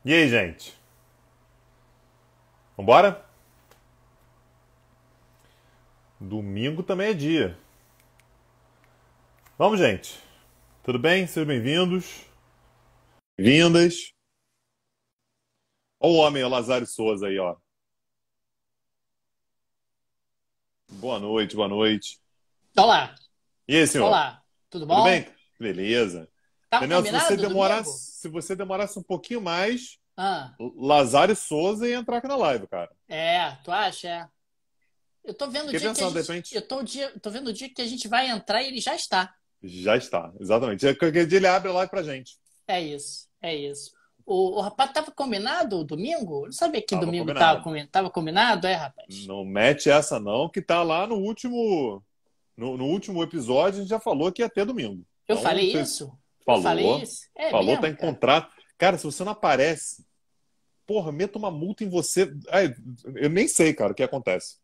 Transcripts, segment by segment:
E aí, gente? Vambora? Domingo também é dia. Vamos, gente. Tudo bem? Sejam bem-vindos. Bem-vindas. Olha o homem, o Lazário Souza aí, ó. Boa noite, boa noite. Olá, E aí, senhor? olá, tudo Tudo bem? bom? Beleza. Tava Daniel, se você combinado demorasse, domingo? se você demorasse um pouquinho mais, Ah, Lazário Souza ia entrar aqui na live, cara. tu acha? É. Eu tô vendo o Fiquei dia que a pensando, de gente, repente, tô vendo o dia que a gente vai entrar e ele já está. já está, exatamente. Qualquer dia ele abre a live pra gente. É isso, é isso. O rapaz tava combinado domingo? Eu não sabia que Tava domingo combinado. tava combinado, rapaz? Não mete essa não, que tá lá no último, no último episódio a gente já falou que ia ter domingo. Eu Então, falei você isso? Eu falei falou, isso? É falou, tá mesmo, em cara? contrato. Cara, se você não aparece, porra, meta uma multa em você. Ai, eu nem sei, cara, o que acontece.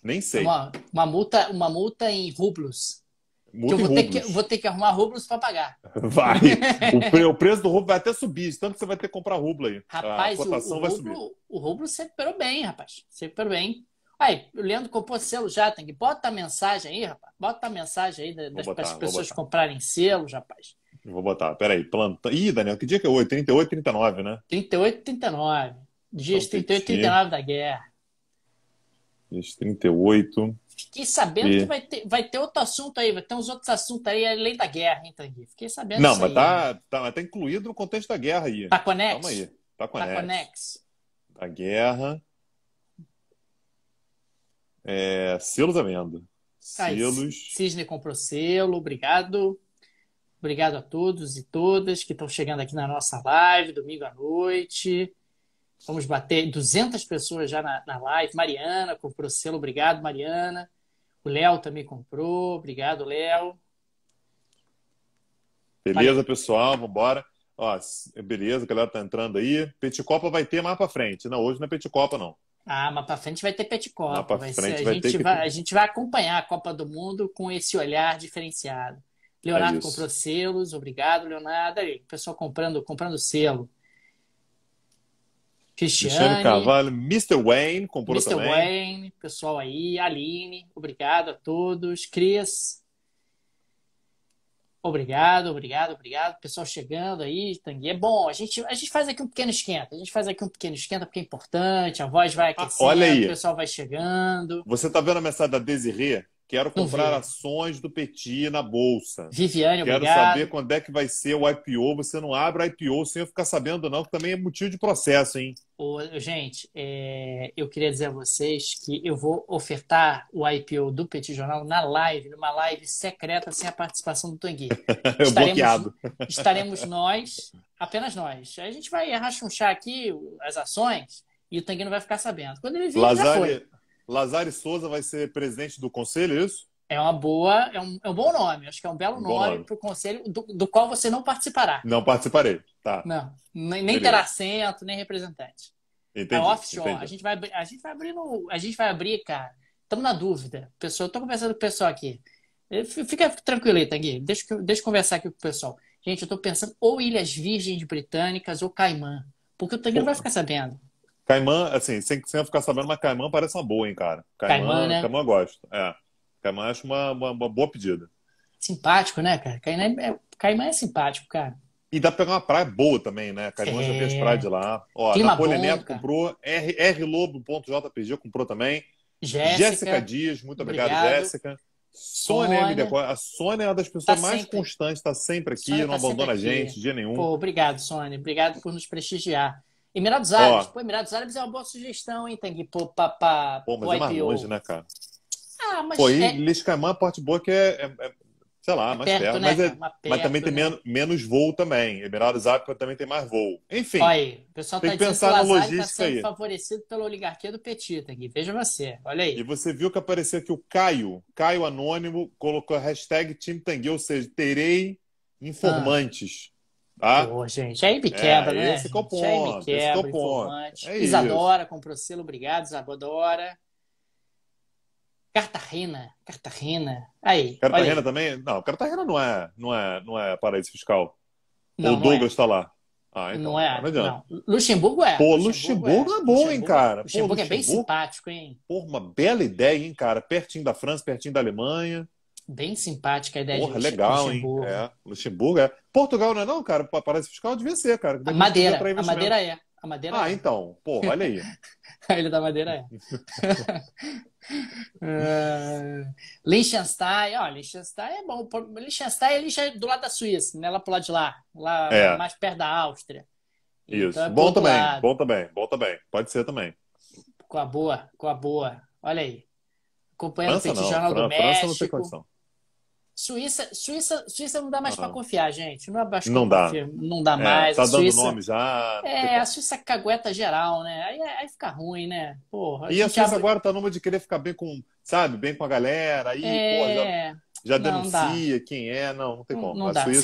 Nem sei. Uma multa em rublos. Que eu Multa em vou rublos. ter que arrumar rublos para pagar. Vai. O preço do rublo vai até subir, tanto que você vai ter que comprar rublo aí. A Rapaz, cotação vai subir. O rublo se recuperou bem, rapaz. Se recuperou bem. Aí, o Leandro comprou selo já, tem que bota a mensagem aí, rapaz. Bota a mensagem aí Vou para as botar, vou pessoas botar. comprarem selos, rapaz. Vou botar. Peraí, planta. Ih, Daniel, que dia que é hoje? 38, 39, né? 38 e 39. Dias Então, 38 e Petit, 39 da guerra. dias 38. Fiquei sabendo que E... vai ter outro assunto aí, vai ter uns outros assuntos aí além da guerra, hein, Tanguy? Fiquei sabendo Não, disso mas aí, hein? tá incluído no contexto da guerra aí. Tá Calma Conex? aí. Tá Tá conexo. Conex. A guerra. Selos à venda. Aí, Selos. Cisne comprou selo, obrigado. Obrigado a todos e todas que estão chegando aqui na nossa live, domingo à noite. Vamos bater 200 pessoas já na live. Mariana comprou selo, obrigado, Mariana. O Léo também comprou, obrigado, Léo. Olha Beleza, aí. pessoal? Vambora. Ó, beleza, a galera tá entrando aí. Peticopa vai ter mais pra frente. Não, hoje não é Peticopa, não. Ah, mas para frente vai ter Mais Peticopa. pra Vai ser, frente vai ter que ter. a gente vai acompanhar a Copa do Mundo com esse olhar diferenciado. É Leonardo comprou isso. selos, obrigado, Leonardo. Aí, o pessoal comprando selo. Cristiano Cristiane, Carvalho, Mister Wayne comprou Mister também. Wayne, pessoal aí, Aline, obrigado a todos. Cris, obrigado, obrigado, obrigado. Pessoal chegando aí, Tanguy. É bom, a gente faz aqui um pequeno esquenta. A gente faz aqui um pequeno esquenta porque é importante, a voz vai Ah, olha aquecendo, o aí. pessoal vai chegando. Você tá vendo a mensagem da Desirê? Quero Não comprar vê. ações do Petit na bolsa. Viviane, Quero saber obrigado. quando é que vai ser o IPO. Você não abre IPO sem eu ficar sabendo, não, que também é motivo de processo, hein? Gente, eu queria dizer a vocês que eu vou ofertar o IPO do Petit Jornal na live, numa live secreta sem a participação do Tanguy. Estaremos, Bloqueado. estaremos nós, apenas nós. Aí a gente vai rachunchar aqui as ações e o Tanguy não vai ficar sabendo. Quando ele vir, já foi. Lazare Souza vai ser presidente do conselho, é isso? É uma boa, é um bom nome. Acho que é um belo Um bom nome nome. para o conselho do qual você não participará. Não participarei. Tá, Não, nem terá beleza. assento, nem representante. É Entendi, offshore. entendi. A gente vai abrir a gente vai abrir, cara. Estamos na dúvida. Pessoal, eu tô conversando com o pessoal aqui. Fica tranquilo aí, Tanguy. Deixa eu conversar aqui com o pessoal. Gente, eu tô pensando ou Ilhas Virgens Britânicas ou Caimã. Porque o Tanguy não vai Pô, ficar sabendo. Caimã, assim, sem eu ficar sabendo, mas Caimã parece uma boa, hein, cara. Caimã, né? Caimã eu gosto. Caimã acho uma boa pedida. Simpático, né, cara? Caimã é simpático, cara. E dá pra pegar uma praia boa também, né? Caimã já tem as praias É. de lá. Ó, Clima Napoli bom, Neto cara. comprou, R Lobo.jpg comprou também. Jéssica Jéssica, Dias, muito obrigado, obrigado. Jéssica. Sônia M. Sônia, Decor. A Sônia é uma das tá pessoas mais sempre. constantes, está sempre aqui, Sônia não tá sempre abandona a aqui. gente, dia nenhum. Pô, obrigado, Sônia. Obrigado por nos prestigiar. Emirados Árabes. Ó, Pô, Emirados Árabes é uma boa sugestão, hein, Tanguy, pô, mas pro é mais longe, IPO. né, cara? Ah, Pô, mas aí Liscamã, Porto Boa, que sei lá, é mais perto, perto. né, Mas, cara? Mas mas também perto, tem né? menos voo também. Emirados Árabes também tem mais voo. Olha Enfim, aí, o pessoal tem tá que dizendo que o pensar na Lazari tá logística sendo aí. favorecido pela oligarquia do Petit, Tanguy. Veja você. Olha E aí. você viu que apareceu aqui o Caio Anônimo, colocou a hashtag Team Tanguy, ou seja, terei Ah, informantes. Tá? pô, gente. Aí me quebra, né, Esse que é o gente? Aí me ponto, esse que é o quebra, ponto. informante. É isso. Isadora comprou selo, obrigado, Isadora. Cartagena, Cartagena. Aí, olha Cartagena aí. também? Não, Cartagena não é paraíso fiscal. Ou o Não, não Douglas é. está lá. Ah, Não então. Não é? adianta. Não. Luxemburgo é. Pô, Luxemburgo é. Luxemburgo é bom, hein, cara? Pô, Luxemburgo é bem Luxemburgo, simpático, hein? pô, uma bela ideia, hein, cara? Pertinho da França, pertinho da Alemanha. Bem simpática a ideia de Porra, legal, hein? Luxemburgo. É, Luxemburgo é. Portugal não é não, cara? Parece fiscal devia ser, cara. Que A daí a gente podia Madeira. atrair A investimento. Madeira é. A Madeira Ah, é. então. Pô, olha aí. A Ilha da Madeira é. Ah, Liechtenstein, ó, Liechtenstein é bom. Liechtenstein é ali já do lado da Suíça, né? Lá pro lado de lá. Lá É, mais perto da Áustria. Então isso. é pro Bom outro também, lado. bom também, bom também. Pode ser também. Com a boa, com a boa. Olha aí. Acompanhando o França Petit não. Jornal do França não tem México. condição. Suíça não dá mais para Ah, confiar, gente. Não dá mais para não dá. confiar. Não dá É, mais. tá dando nome já, não tem A como. Suíça cagueta geral, né? Aí fica ruim, né? Porra, a E a gente Suíça abre. agora tá numa de querer ficar bem com, sabe, bem com a galera. Aí, pô, É. já Não, não dá. denuncia quem é. Não, não tem Não, como. não A dá. Suíça.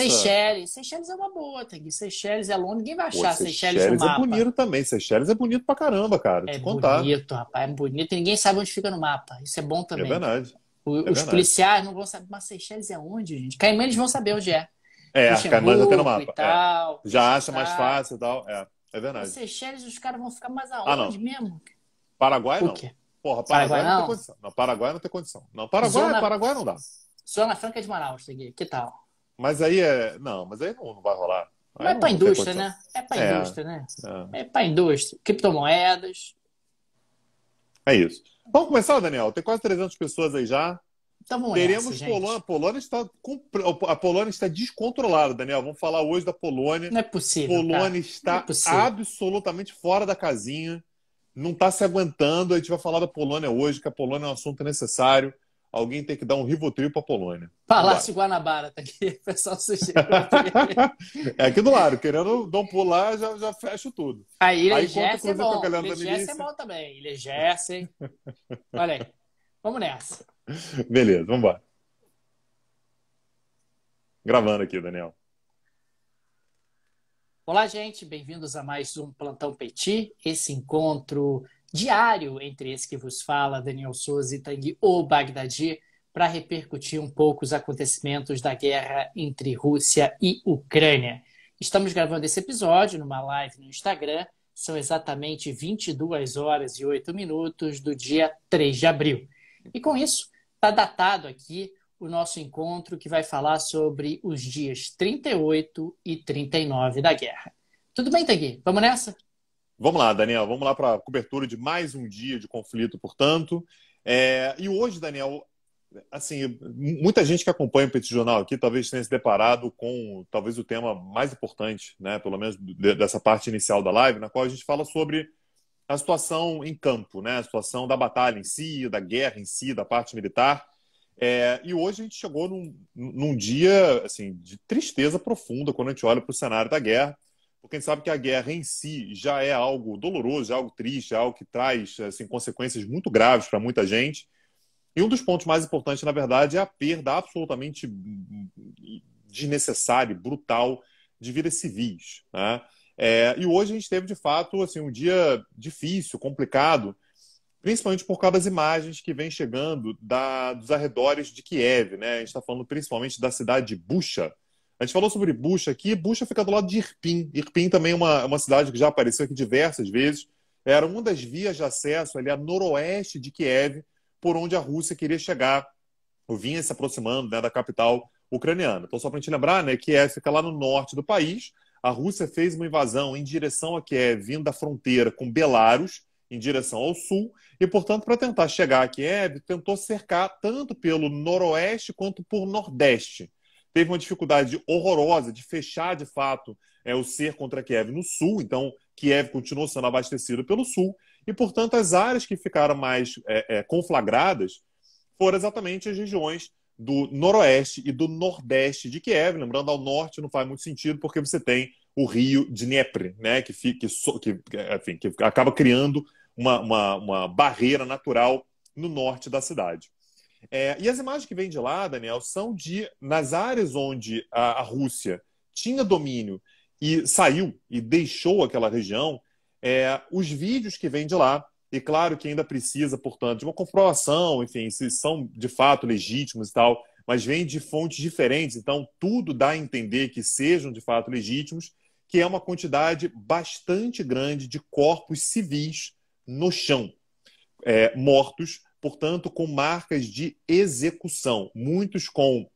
Seychelles é uma boa, Tegui. Seychelles é longe, ninguém vai Pô, achar Seychelles no Seychelles é mapa. bonito também. Seychelles é bonito pra caramba, cara. É Te contar. bonito, rapaz, é bonito. E ninguém sabe onde fica no mapa. Isso é bom É também. verdade. É Os verdade. policiais não vão saber, mas Seychelles é onde, gente? Caimã eles vão saber onde é. É, Caimã já tem no Luxemburgo e mapa. É. tal, Já acha mais Liechtenstein. fácil e tal. É Mas verdade. Seychelles, os caras vão ficar mais Ah, aonde não. mesmo? Paraguai O não. quê? Porra, Paraguai Paraguai não tem não? condição. Não, Paraguai não tem condição. Não, Paraguai, Zona, Paraguai não dá. Zona Franca de Manaus, Tegui. Que tal? Mas aí é. Não, mas aí não vai rolar. Aí Mas é pra não tem indústria, condição. né? É pra É, indústria, né? é, É pra indústria. Criptomoedas. é isso. Vamos começar, Daniel? Tem quase 300 pessoas aí já. Então vamos nessa, Teremos Polônia. gente. A Polônia está descontrolada, Daniel. Vamos falar hoje da Polônia. Não é possível, Polônia cara. Não é está possível. absolutamente fora da casinha. Não está se aguentando. A gente vai falar da Polônia hoje, que a Polônia é um assunto necessário. Alguém tem que dar um Rivotril para a Polônia. Vambora. Palácio Guanabara tá aqui. O pessoal sugeriu aqui. É aqui do lado. Querendo dar um pulo lá, já fecho tudo. A Ilha Aí, enquanto o Gerson é Cruzeiro tá bom. galera Ilha da Gerson é milícia. bom também. Ilha Gerson. Olha aí. Vamos nessa. Beleza, vamos embora. Gravando aqui, Daniel. Olá, gente. Bem-vindos a mais um Plantão Petit. Esse encontro diário entre esse que vos fala, Daniel Souza e Tanguy O Bagdadi, para repercutir um pouco os acontecimentos da guerra entre Rússia e Ucrânia. Estamos gravando esse episódio numa live no Instagram. São exatamente 22 horas e 8 minutos do dia 3 de abril. E com isso, está datado aqui o nosso encontro que vai falar sobre os dias 38 e 39 da guerra. Tudo bem, Tanguy? Vamos nessa? Vamos lá, Daniel. Vamos lá para a cobertura de mais um dia de conflito, portanto. E hoje, Daniel, assim, muita gente que acompanha o Petit Jornal aqui talvez tenha se deparado com talvez o tema mais importante, né, pelo menos dessa parte inicial da live, na qual a gente fala sobre a situação em campo, né, a situação da batalha em si, da guerra em si, da parte militar. E hoje a gente chegou num dia assim, de tristeza profunda quando a gente olha para o cenário da guerra, porque a gente sabe que a guerra em si já é algo doloroso, é algo triste, é algo que traz assim, consequências muito graves para muita gente. E um dos pontos mais importantes, na verdade, é a perda absolutamente desnecessária, brutal de vidas civis, né? E hoje a gente teve, de fato, assim, um dia difícil, complicado, principalmente por causa das imagens que vêm chegando dos arredores de Kiev, né? A gente está falando principalmente da cidade de Bucha. A gente falou sobre Bucha aqui. Bucha fica do lado de Irpin. Irpin também é uma cidade que já apareceu aqui diversas vezes. Era uma das vias de acesso ali a noroeste de Kiev, por onde a Rússia queria chegar, ou vinha se aproximando, né, da capital ucraniana. Então, só para a gente lembrar, né, Kiev fica lá no norte do país. A Rússia fez uma invasão em direção a Kiev, vindo da fronteira com Belarus, em direção ao sul, e, portanto, para tentar chegar a Kiev, tentou cercar tanto pelo noroeste quanto por nordeste. Teve uma dificuldade horrorosa de fechar, de fato, o cerco contra Kiev no sul, então Kiev continuou sendo abastecido pelo sul, e, portanto, as áreas que ficaram mais conflagradas foram exatamente as regiões do noroeste e do nordeste de Kiev. Lembrando, ao norte não faz muito sentido, porque você tem o rio Dnepr, né, que acaba criando uma barreira natural no norte da cidade. E as imagens que vêm de lá, Daniel, são nas áreas onde a Rússia tinha domínio e saiu e deixou aquela região, os vídeos que vêm de lá, e claro que ainda precisa, portanto, de uma comprovação, enfim, se são de fato legítimos e tal, mas vêm de fontes diferentes, então tudo dá a entender que sejam de fato legítimos, que é uma quantidade bastante grande de corpos civis no chão, mortos, portanto, com marcas de execução, muitos com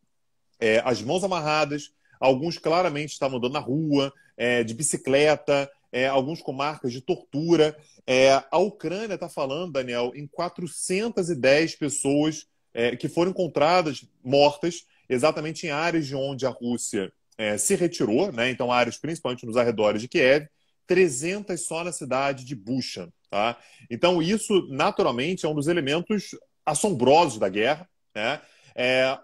as mãos amarradas, alguns claramente estavam andando na rua, de bicicleta, alguns com marcas de tortura. A Ucrânia está falando, Daniel, em 410 pessoas que foram encontradas mortas exatamente em áreas de onde a Rússia se retirou, né? Então áreas principalmente nos arredores de Kiev, 300 só na cidade de Bucha. Tá? Então isso, naturalmente, é um dos elementos assombrosos da guerra, né?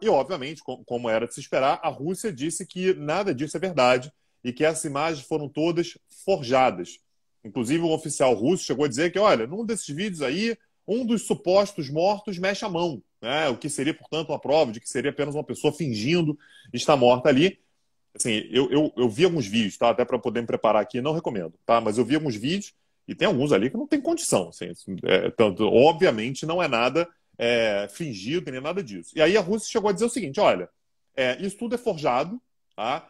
E, obviamente, como era de se esperar, a Rússia disse que nada disso é verdade e que essas imagens foram todas forjadas. Inclusive, um oficial russo chegou a dizer que, olha, num desses vídeos aí, um dos supostos mortos mexe a mão, né? O que seria, portanto, uma prova de que seria apenas uma pessoa fingindo estar morta ali. Assim, eu vi alguns vídeos, tá? Até para poder me preparar aqui, não recomendo, tá? Mas eu vi alguns vídeos e tem alguns ali que não tem condição. Assim, tanto, obviamente, não é nada fingido, nem nada disso. E aí a Rússia chegou a dizer o seguinte: olha, isso tudo é forjado, tá?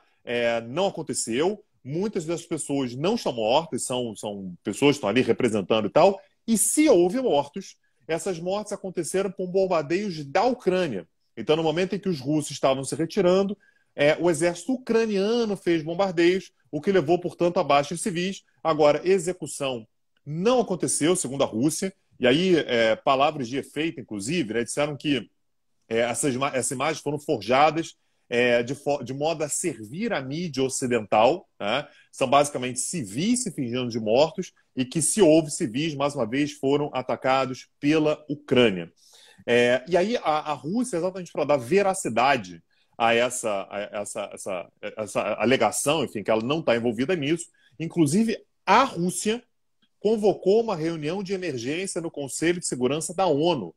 Não aconteceu, muitas dessas pessoas não estão mortas, são pessoas que estão ali representando e tal, e se houve mortos, essas mortes aconteceram por bombardeios da Ucrânia. Então, no momento em que os russos estavam se retirando, o exército ucraniano fez bombardeios, o que levou, portanto, a baixas civis. Agora, execução não aconteceu, segundo a Rússia. E aí, palavras de efeito, inclusive, né, disseram que essas imagens foram forjadas de modo a servir a mídia ocidental. Né? São basicamente civis se fingindo de mortos e que, se houve civis, mais uma vez, foram atacados pela Ucrânia. E aí a Rússia, exatamente para dar veracidade a essa alegação, enfim, que ela não está envolvida nisso, inclusive a Rússia convocou uma reunião de emergência no Conselho de Segurança da ONU.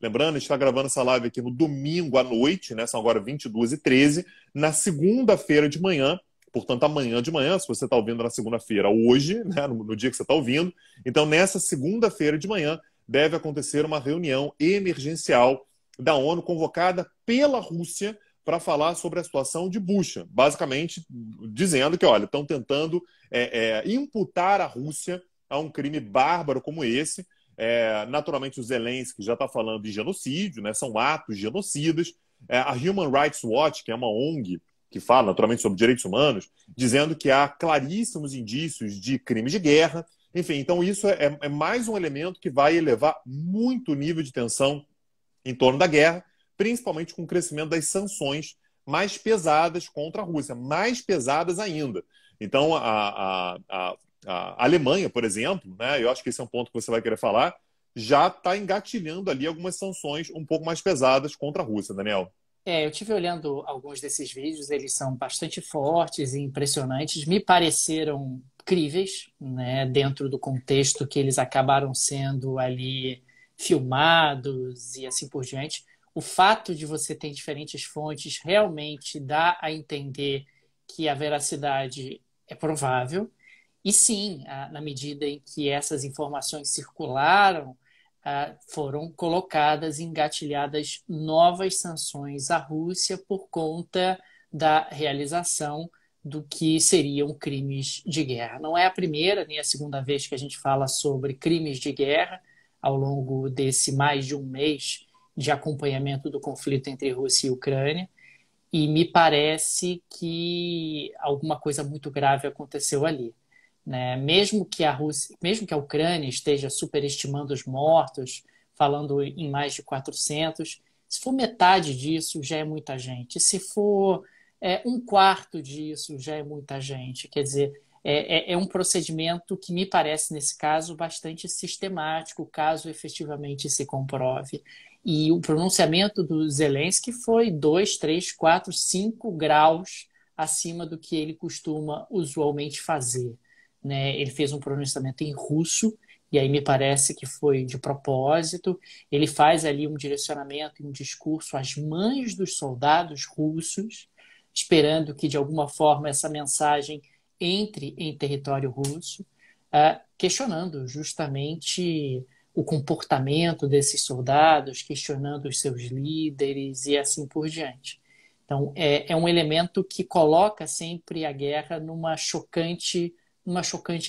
Lembrando, a gente está gravando essa live aqui no domingo à noite, né? São agora 22h13. Na segunda-feira de manhã, portanto, amanhã de manhã, se você está ouvindo na segunda-feira, hoje, né? No dia que você está ouvindo. Então, nessa segunda-feira de manhã, deve acontecer uma reunião emergencial da ONU convocada pela Rússia para falar sobre a situação de Bucha. Basicamente, dizendo que, olha, estão tentando imputar a Rússia a um crime bárbaro como esse. Naturalmente, o Zelensky já está falando de genocídio, né? São atos genocidas. A Human Rights Watch, que é uma ONG que fala naturalmente sobre direitos humanos, dizendo que há claríssimos indícios de crimes de guerra. Enfim, então isso é mais um elemento que vai elevar muito o nível de tensão em torno da guerra, principalmente com o crescimento das sanções mais pesadas contra a Rússia, mais pesadas ainda. Então, a Alemanha, por exemplo, né, eu acho que esse é um ponto que você vai querer falar, já está engatilhando ali algumas sanções um pouco mais pesadas contra a Rússia, Daniel. Eu tive olhando alguns desses vídeos, eles são bastante fortes e impressionantes, me pareceram críveis, né, dentro do contexto que eles acabaram sendo ali filmados e assim por diante. O fato de você ter diferentes fontes realmente dá a entender que a veracidade é provável. E sim, na medida em que essas informações circularam, foram colocadas, engatilhadas novas sanções à Rússia por conta da realização do que seriam crimes de guerra. Não é a primeira nem a segunda vez que a gente fala sobre crimes de guerra ao longo desse mais de um mês de acompanhamento do conflito entre Rússia e Ucrânia. E me parece que alguma coisa muito grave aconteceu ali. Né? Mesmo que a Ucrânia esteja superestimando os mortos, falando em mais de 400, se for metade disso, já é muita gente. Se for um quarto disso, já é muita gente. Quer dizer, é um procedimento que me parece, nesse caso, bastante sistemático, caso efetivamente se comprove. E o pronunciamento do Zelensky foi 2, 3, 4, 5 graus acima do que ele costuma usualmente fazer. Né? Ele fez um pronunciamento em russo, e aí me parece que foi de propósito. Ele faz ali um direcionamento e um discurso às mães dos soldados russos, esperando que, de alguma forma, essa mensagem entre em território russo, questionando justamente o comportamento desses soldados, questionando os seus líderes e assim por diante. Então, é um elemento que coloca sempre a guerra numa chocante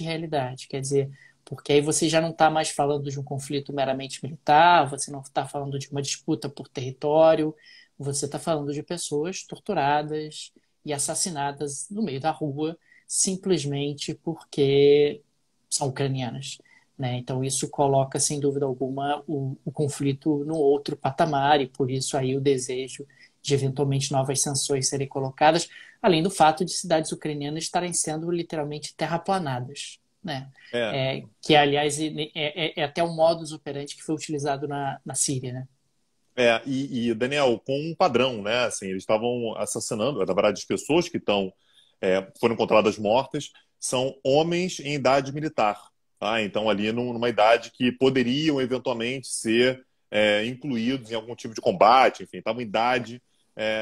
realidade. Quer dizer, porque aí você já não está mais falando de um conflito meramente militar, você não está falando de uma disputa por território, você está falando de pessoas torturadas e assassinadas no meio da rua, simplesmente porque são ucranianas. Né? Então, isso coloca, sem dúvida alguma, o conflito no outro patamar, e por isso aí o desejo de eventualmente novas sanções serem colocadas, além do fato de cidades ucranianas estarem sendo literalmente terraplanadas. Né? É, Que, aliás, é até um modus operandi que foi utilizado na Síria. Né? Daniel, com um padrão, né? Assim, eles estavam assassinando, na verdade, as pessoas que foram encontradas mortas são homens em idade militar, tá? Então, ali numa idade que poderiam eventualmente ser incluídos em algum tipo de combate, enfim, estavam em idade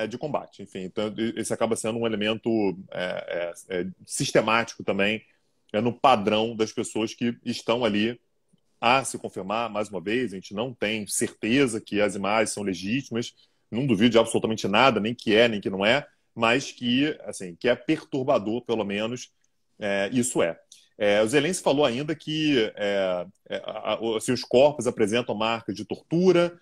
de combate, enfim. Então, esse acaba sendo um elemento sistemático também no padrão das pessoas que estão ali a se confirmar, mais uma vez, a gente não tem certeza que as imagens são legítimas, não duvido de absolutamente nada, nem que é, nem que não é, mas que, assim, que é perturbador, pelo menos, isso é. O Zelensky falou ainda que assim, os corpos apresentam marcas de tortura,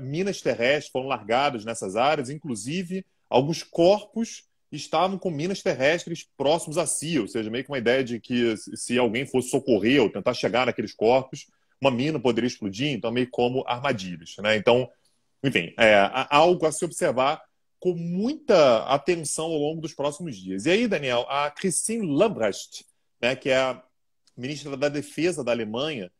minas terrestres foram largadas nessas áreas, inclusive alguns corpos estavam com minas terrestres próximos a si, ou seja, meio que uma ideia de que se alguém fosse socorrer ou tentar chegar naqueles corpos, uma mina poderia explodir, então meio como armadilhas. Né? Então, enfim, há algo a se observar com muita atenção ao longo dos próximos dias. E aí, Daniel, a Christine Lambrecht, né, que é a ministra da Defesa da Alemanha,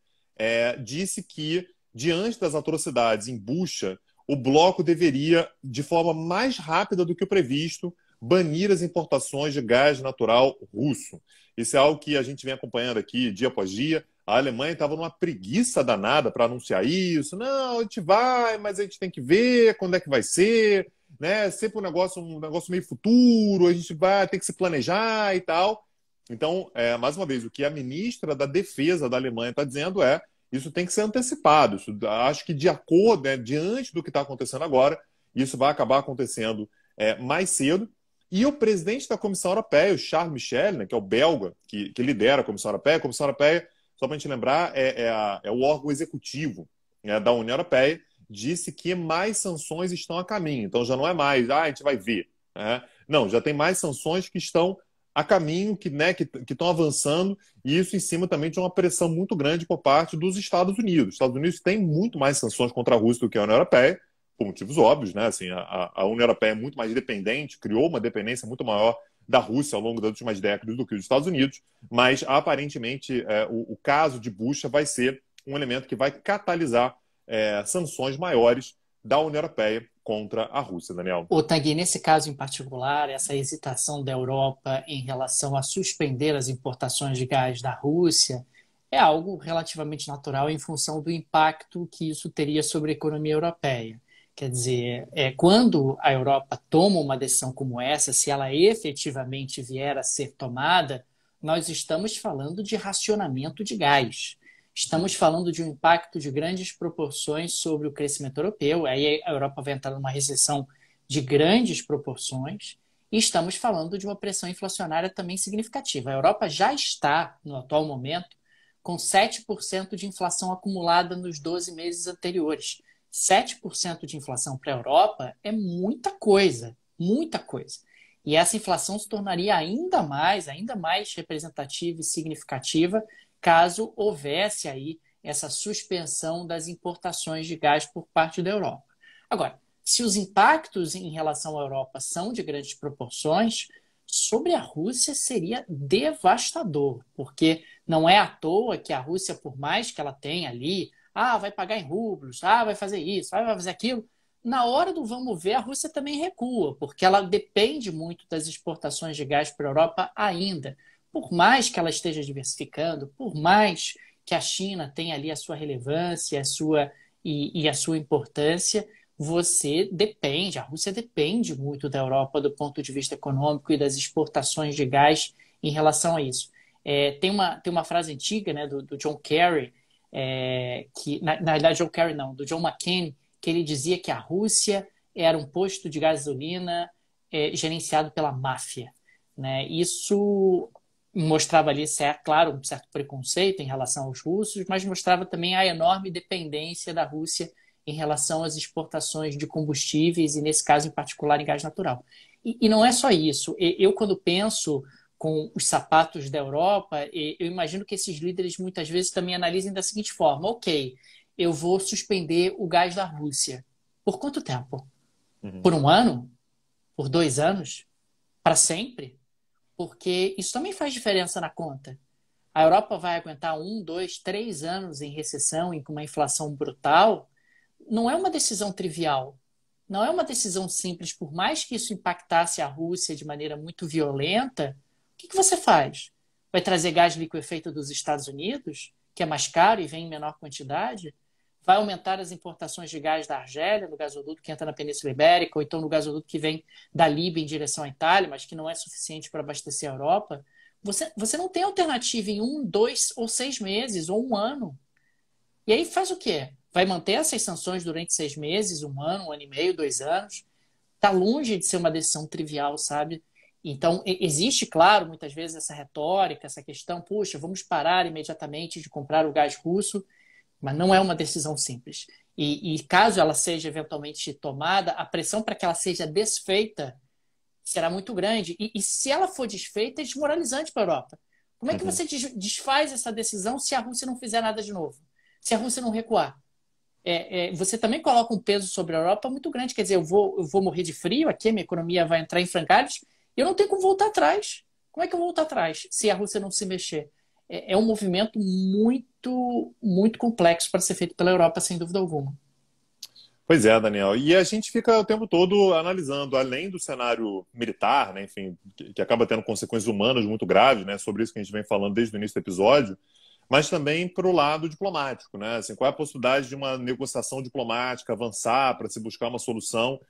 disse que, diante das atrocidades em Bucha, o bloco deveria, de forma mais rápida do que o previsto, banir as importações de gás natural russo. Isso é algo que a gente vem acompanhando aqui dia após dia. A Alemanha estava numa preguiça danada para anunciar isso. Não, a gente vai, mas a gente tem que ver quando é que vai ser, né? Sempre um negócio meio futuro, a gente vai ter que se planejar e tal. Então, mais uma vez, o que a ministra da Defesa da Alemanha está dizendo isso tem que ser antecipado. Isso, acho que de acordo, diante do que está acontecendo agora, isso vai acabar acontecendo mais cedo. E o presidente da Comissão Europeia, o Charles Michel, né, que é o belga, que lidera a Comissão Europeia, só para a gente lembrar, é o órgão executivo, né, da União Europeia, disse que mais sanções estão a caminho. Então já não é mais, a gente vai ver. Né? Não, já tem mais sanções que estão a caminho, que estão avançando, e isso em cima também de uma pressão muito grande por parte dos Estados Unidos. Os Estados Unidos têm muito mais sanções contra a Rússia do que a União Europeia, por motivos óbvios, né? Assim, a União Europeia é muito mais dependente, criou uma dependência muito maior da Rússia ao longo das últimas décadas do que os Estados Unidos, mas aparentemente o caso de Bucha vai ser um elemento que vai catalisar sanções maiores da União Europeia contra a Rússia, Daniel. Tanguy, nesse caso em particular, essa hesitação da Europa em relação a suspender as importações de gás da Rússia é algo relativamente natural em função do impacto que isso teria sobre a economia europeia. Quer dizer, quando a Europa toma uma decisão como essa, se ela efetivamente vier a ser tomada, nós estamos falando de racionamento de gás. Estamos falando de um impacto de grandes proporções sobre o crescimento europeu. Aí a Europa vai entrar numa recessão de grandes proporções. E estamos falando de uma pressão inflacionária também significativa. A Europa já está, no atual momento, com 7% de inflação acumulada nos 12 meses anteriores. 7% de inflação para a Europa é muita coisa, muita coisa. E essa inflação se tornaria ainda mais representativa e significativa caso houvesse aí essa suspensão das importações de gás por parte da Europa. Agora, se os impactos em relação à Europa são de grandes proporções, sobre a Rússia seria devastador, porque não é à toa que a Rússia, por mais que ela tenha ali, vai pagar em rublos, vai fazer isso, vai fazer aquilo, na hora do vamos ver, a Rússia também recua, porque ela depende muito das exportações de gás para a Europa ainda. Por mais que ela esteja diversificando, por mais que a China tenha ali a sua relevância e a sua importância, a Rússia depende muito da Europa do ponto de vista econômico e das exportações de gás em relação a isso. Tem uma frase antiga, né, do John Kerry, que, na verdade, John Kerry não, do John McCain, que ele dizia que a Rússia era um posto de gasolina gerenciado pela máfia, né? Isso mostrava ali, claro, um certo preconceito em relação aos russos, mas mostrava também a enorme dependência da Rússia em relação às exportações de combustíveis e, nesse caso em particular, em gás natural. E não é só isso. Eu, quando penso com os sapatos da Europa, eu imagino que esses líderes muitas vezes também analisem da seguinte forma: ok, eu vou suspender o gás da Rússia. Por quanto tempo? Uhum. Por um ano? Por 2 anos? Para sempre? Porque isso também faz diferença na conta. A Europa vai aguentar 1, 2, 3 anos em recessão e com uma inflação brutal? Não é uma decisão trivial. Não é uma decisão simples. Por mais que isso impactasse a Rússia de maneira muito violenta, o que você faz? Vai trazer gás liquefeito dos Estados Unidos, que é mais caro e vem em menor quantidade? Vai aumentar as importações de gás da Argélia, no gasoduto que entra na Península Ibérica, ou então no gasoduto que vem da Líbia em direção à Itália, mas que não é suficiente para abastecer a Europa? Você não tem alternativa em 1, 2 ou 6 meses, ou um ano. E aí faz o quê? Vai manter essas sanções durante 6 meses, um ano e meio, 2 anos? Está longe de ser uma decisão trivial, sabe? Então, existe, claro, muitas vezes essa retórica, essa questão, puxa, vamos parar imediatamente de comprar o gás russo, mas não é uma decisão simples. E caso ela seja eventualmente tomada, a pressão para que ela seja desfeita será muito grande. E se ela for desfeita, é desmoralizante para a Europa. Como é que Uhum. você desfaz essa decisão se a Rússia não fizer nada de novo? Se a Rússia não recuar? Você também coloca um peso sobre a Europa muito grande. Quer dizer, eu vou morrer de frio aqui, a minha economia vai entrar em frangalhos, e eu não tenho como voltar atrás. Como é que eu volto atrás se a Rússia não se mexer? É um movimento muito, muito complexo para ser feito pela Europa, sem dúvida alguma. Pois é, Daniel. E a gente fica o tempo todo analisando, além do cenário militar, né, enfim, que acaba tendo consequências humanas muito graves, né, sobre isso que a gente vem falando desde o início do episódio, mas também para o lado diplomático, né? Assim, qual é a possibilidade de uma negociação diplomática avançar para se buscar uma solução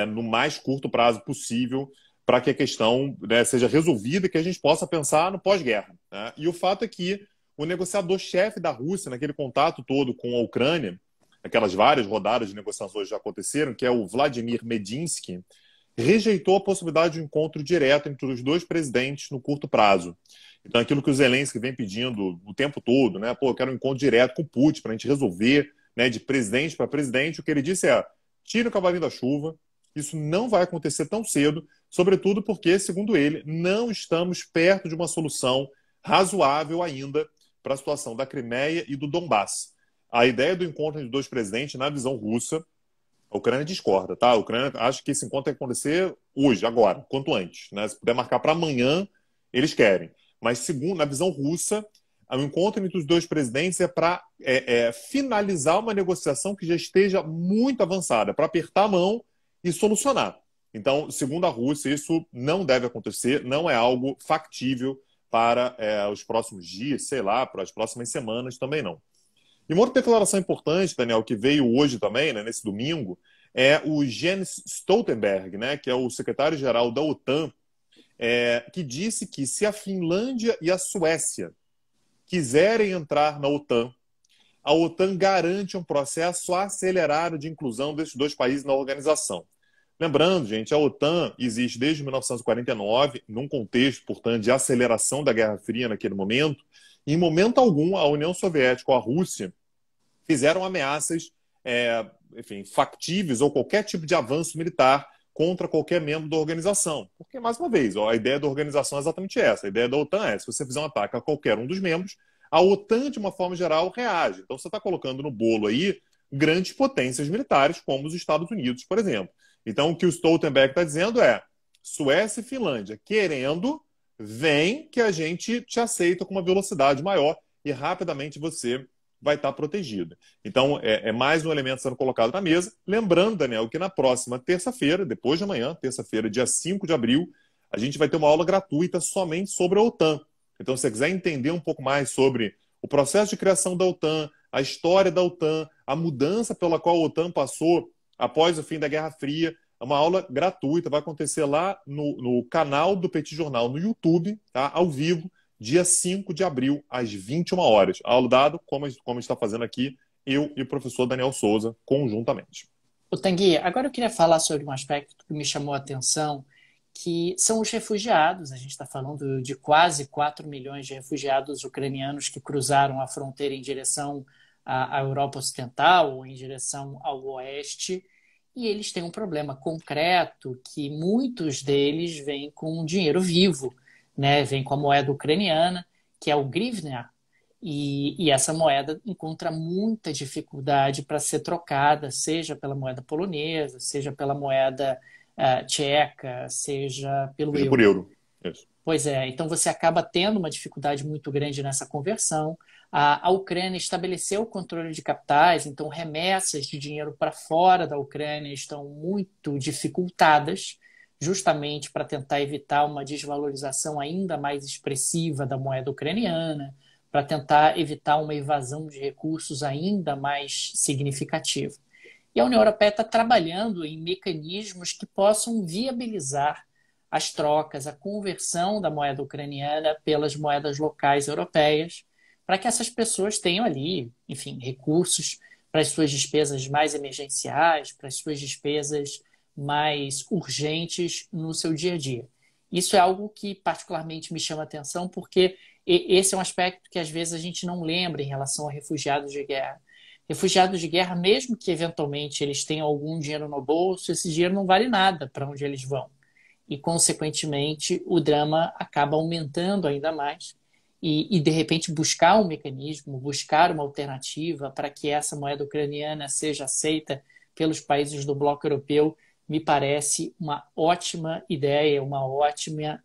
no mais curto prazo possível para que a questão, né, seja resolvida e que a gente possa pensar no pós-guerra, né? E o fato é que o negociador-chefe da Rússia, naquele contato todo com a Ucrânia, aquelas várias rodadas de negociações já aconteceram, que é o Vladimir Medinsky, rejeitou a possibilidade de um encontro direto entre os dois presidentes no curto prazo. Então, aquilo que o Zelensky vem pedindo o tempo todo, né? Pô, eu quero um encontro direto com o Putin para a gente resolver, né, de presidente para presidente. O que ele disse é: tire o cavalinho da chuva, isso não vai acontecer tão cedo, sobretudo porque, segundo ele, não estamos perto de uma solução razoável ainda para a situação da Crimeia e do Donbass. A ideia do encontro entre os dois presidentes, na visão russa, a Ucrânia discorda, tá? A Ucrânia acha que esse encontro tem que acontecer hoje, agora, quanto antes, né? Se puder marcar para amanhã, eles querem. Mas, segundo, na visão russa, o encontro entre os dois presidentes é para finalizar uma negociação que já esteja muito avançada, para apertar a mão e solucionar. Então, segundo a Rússia, isso não deve acontecer, não é algo factível para os próximos dias, sei lá, para as próximas semanas também não. E uma outra declaração importante, Daniel, que veio hoje também, né, nesse domingo, é o Jens Stoltenberg, né, que é o secretário-geral da OTAN, que disse que se a Finlândia e a Suécia quiserem entrar na OTAN, a OTAN garante um processo acelerado de inclusão desses dois países na organização. Lembrando, gente, a OTAN existe desde 1949, num contexto, portanto, de aceleração da Guerra Fria naquele momento. E, em momento algum, a União Soviética ou a Rússia fizeram ameaças, enfim, factíveis ou qualquer tipo de avanço militar contra qualquer membro da organização. Porque, mais uma vez, a ideia da organização é exatamente essa. A ideia da OTAN é: se você fizer um ataque a qualquer um dos membros, a OTAN, de uma forma geral, reage. Então, você está colocando no bolo aí grandes potências militares, como os Estados Unidos, por exemplo. Então, o que o Stoltenberg está dizendo é: Suécia e Finlândia, querendo, vem que a gente te aceita com uma velocidade maior e rapidamente você vai estar protegido. Então, é mais um elemento sendo colocado na mesa. Lembrando, Daniel, que na próxima terça-feira, depois de amanhã, terça-feira, dia 5 de abril, a gente vai ter uma aula gratuita somente sobre a OTAN. Então, se você quiser entender um pouco mais sobre o processo de criação da OTAN, a história da OTAN, a mudança pela qual a OTAN passou após o fim da Guerra Fria, é uma aula gratuita, vai acontecer lá no canal do Petit Jornal no YouTube, tá? Ao vivo, dia 5 de abril, às 21 horas. A aula dada, como a gente está fazendo aqui, eu e o professor Daniel Souza, conjuntamente. Tanguy, agora eu queria falar sobre um aspecto que me chamou a atenção que são os refugiados. A gente está falando de quase 4 milhões de refugiados ucranianos que cruzaram a fronteira em direção à Europa Ocidental ou em direção ao Oeste, e eles têm um problema concreto que muitos deles vêm com dinheiro vivo, né? Vêm com a moeda ucraniana, que é o hryvnia, e essa moeda encontra muita dificuldade para ser trocada, seja pela moeda polonesa, seja pela moeda tcheca, seja pelo Seja por euro. euro. Isso. Pois é, então você acaba tendo uma dificuldade muito grande nessa conversão. A Ucrânia estabeleceu o controle de capitais, então remessas de dinheiro para fora da Ucrânia estão muito dificultadas, justamente para tentar evitar uma desvalorização ainda mais expressiva da moeda ucraniana, para tentar evitar uma evasão de recursos ainda mais significativa. E a União Europeia está trabalhando em mecanismos que possam viabilizar as trocas, a conversão da moeda ucraniana pelas moedas locais europeias, para que essas pessoas tenham ali, enfim, recursos para as suas despesas mais emergenciais, para as suas despesas mais urgentes no seu dia a dia. Isso é algo que particularmente me chama a atenção, porque esse é um aspecto que às vezes a gente não lembra em relação a refugiados de guerra. Refugiados de guerra, mesmo que eventualmente eles tenham algum dinheiro no bolso, esse dinheiro não vale nada para onde eles vão. E, consequentemente, o drama acaba aumentando ainda mais. De repente, buscar um mecanismo, buscar uma alternativa para que essa moeda ucraniana seja aceita pelos países do bloco europeu, me parece uma ótima ideia, uma ótima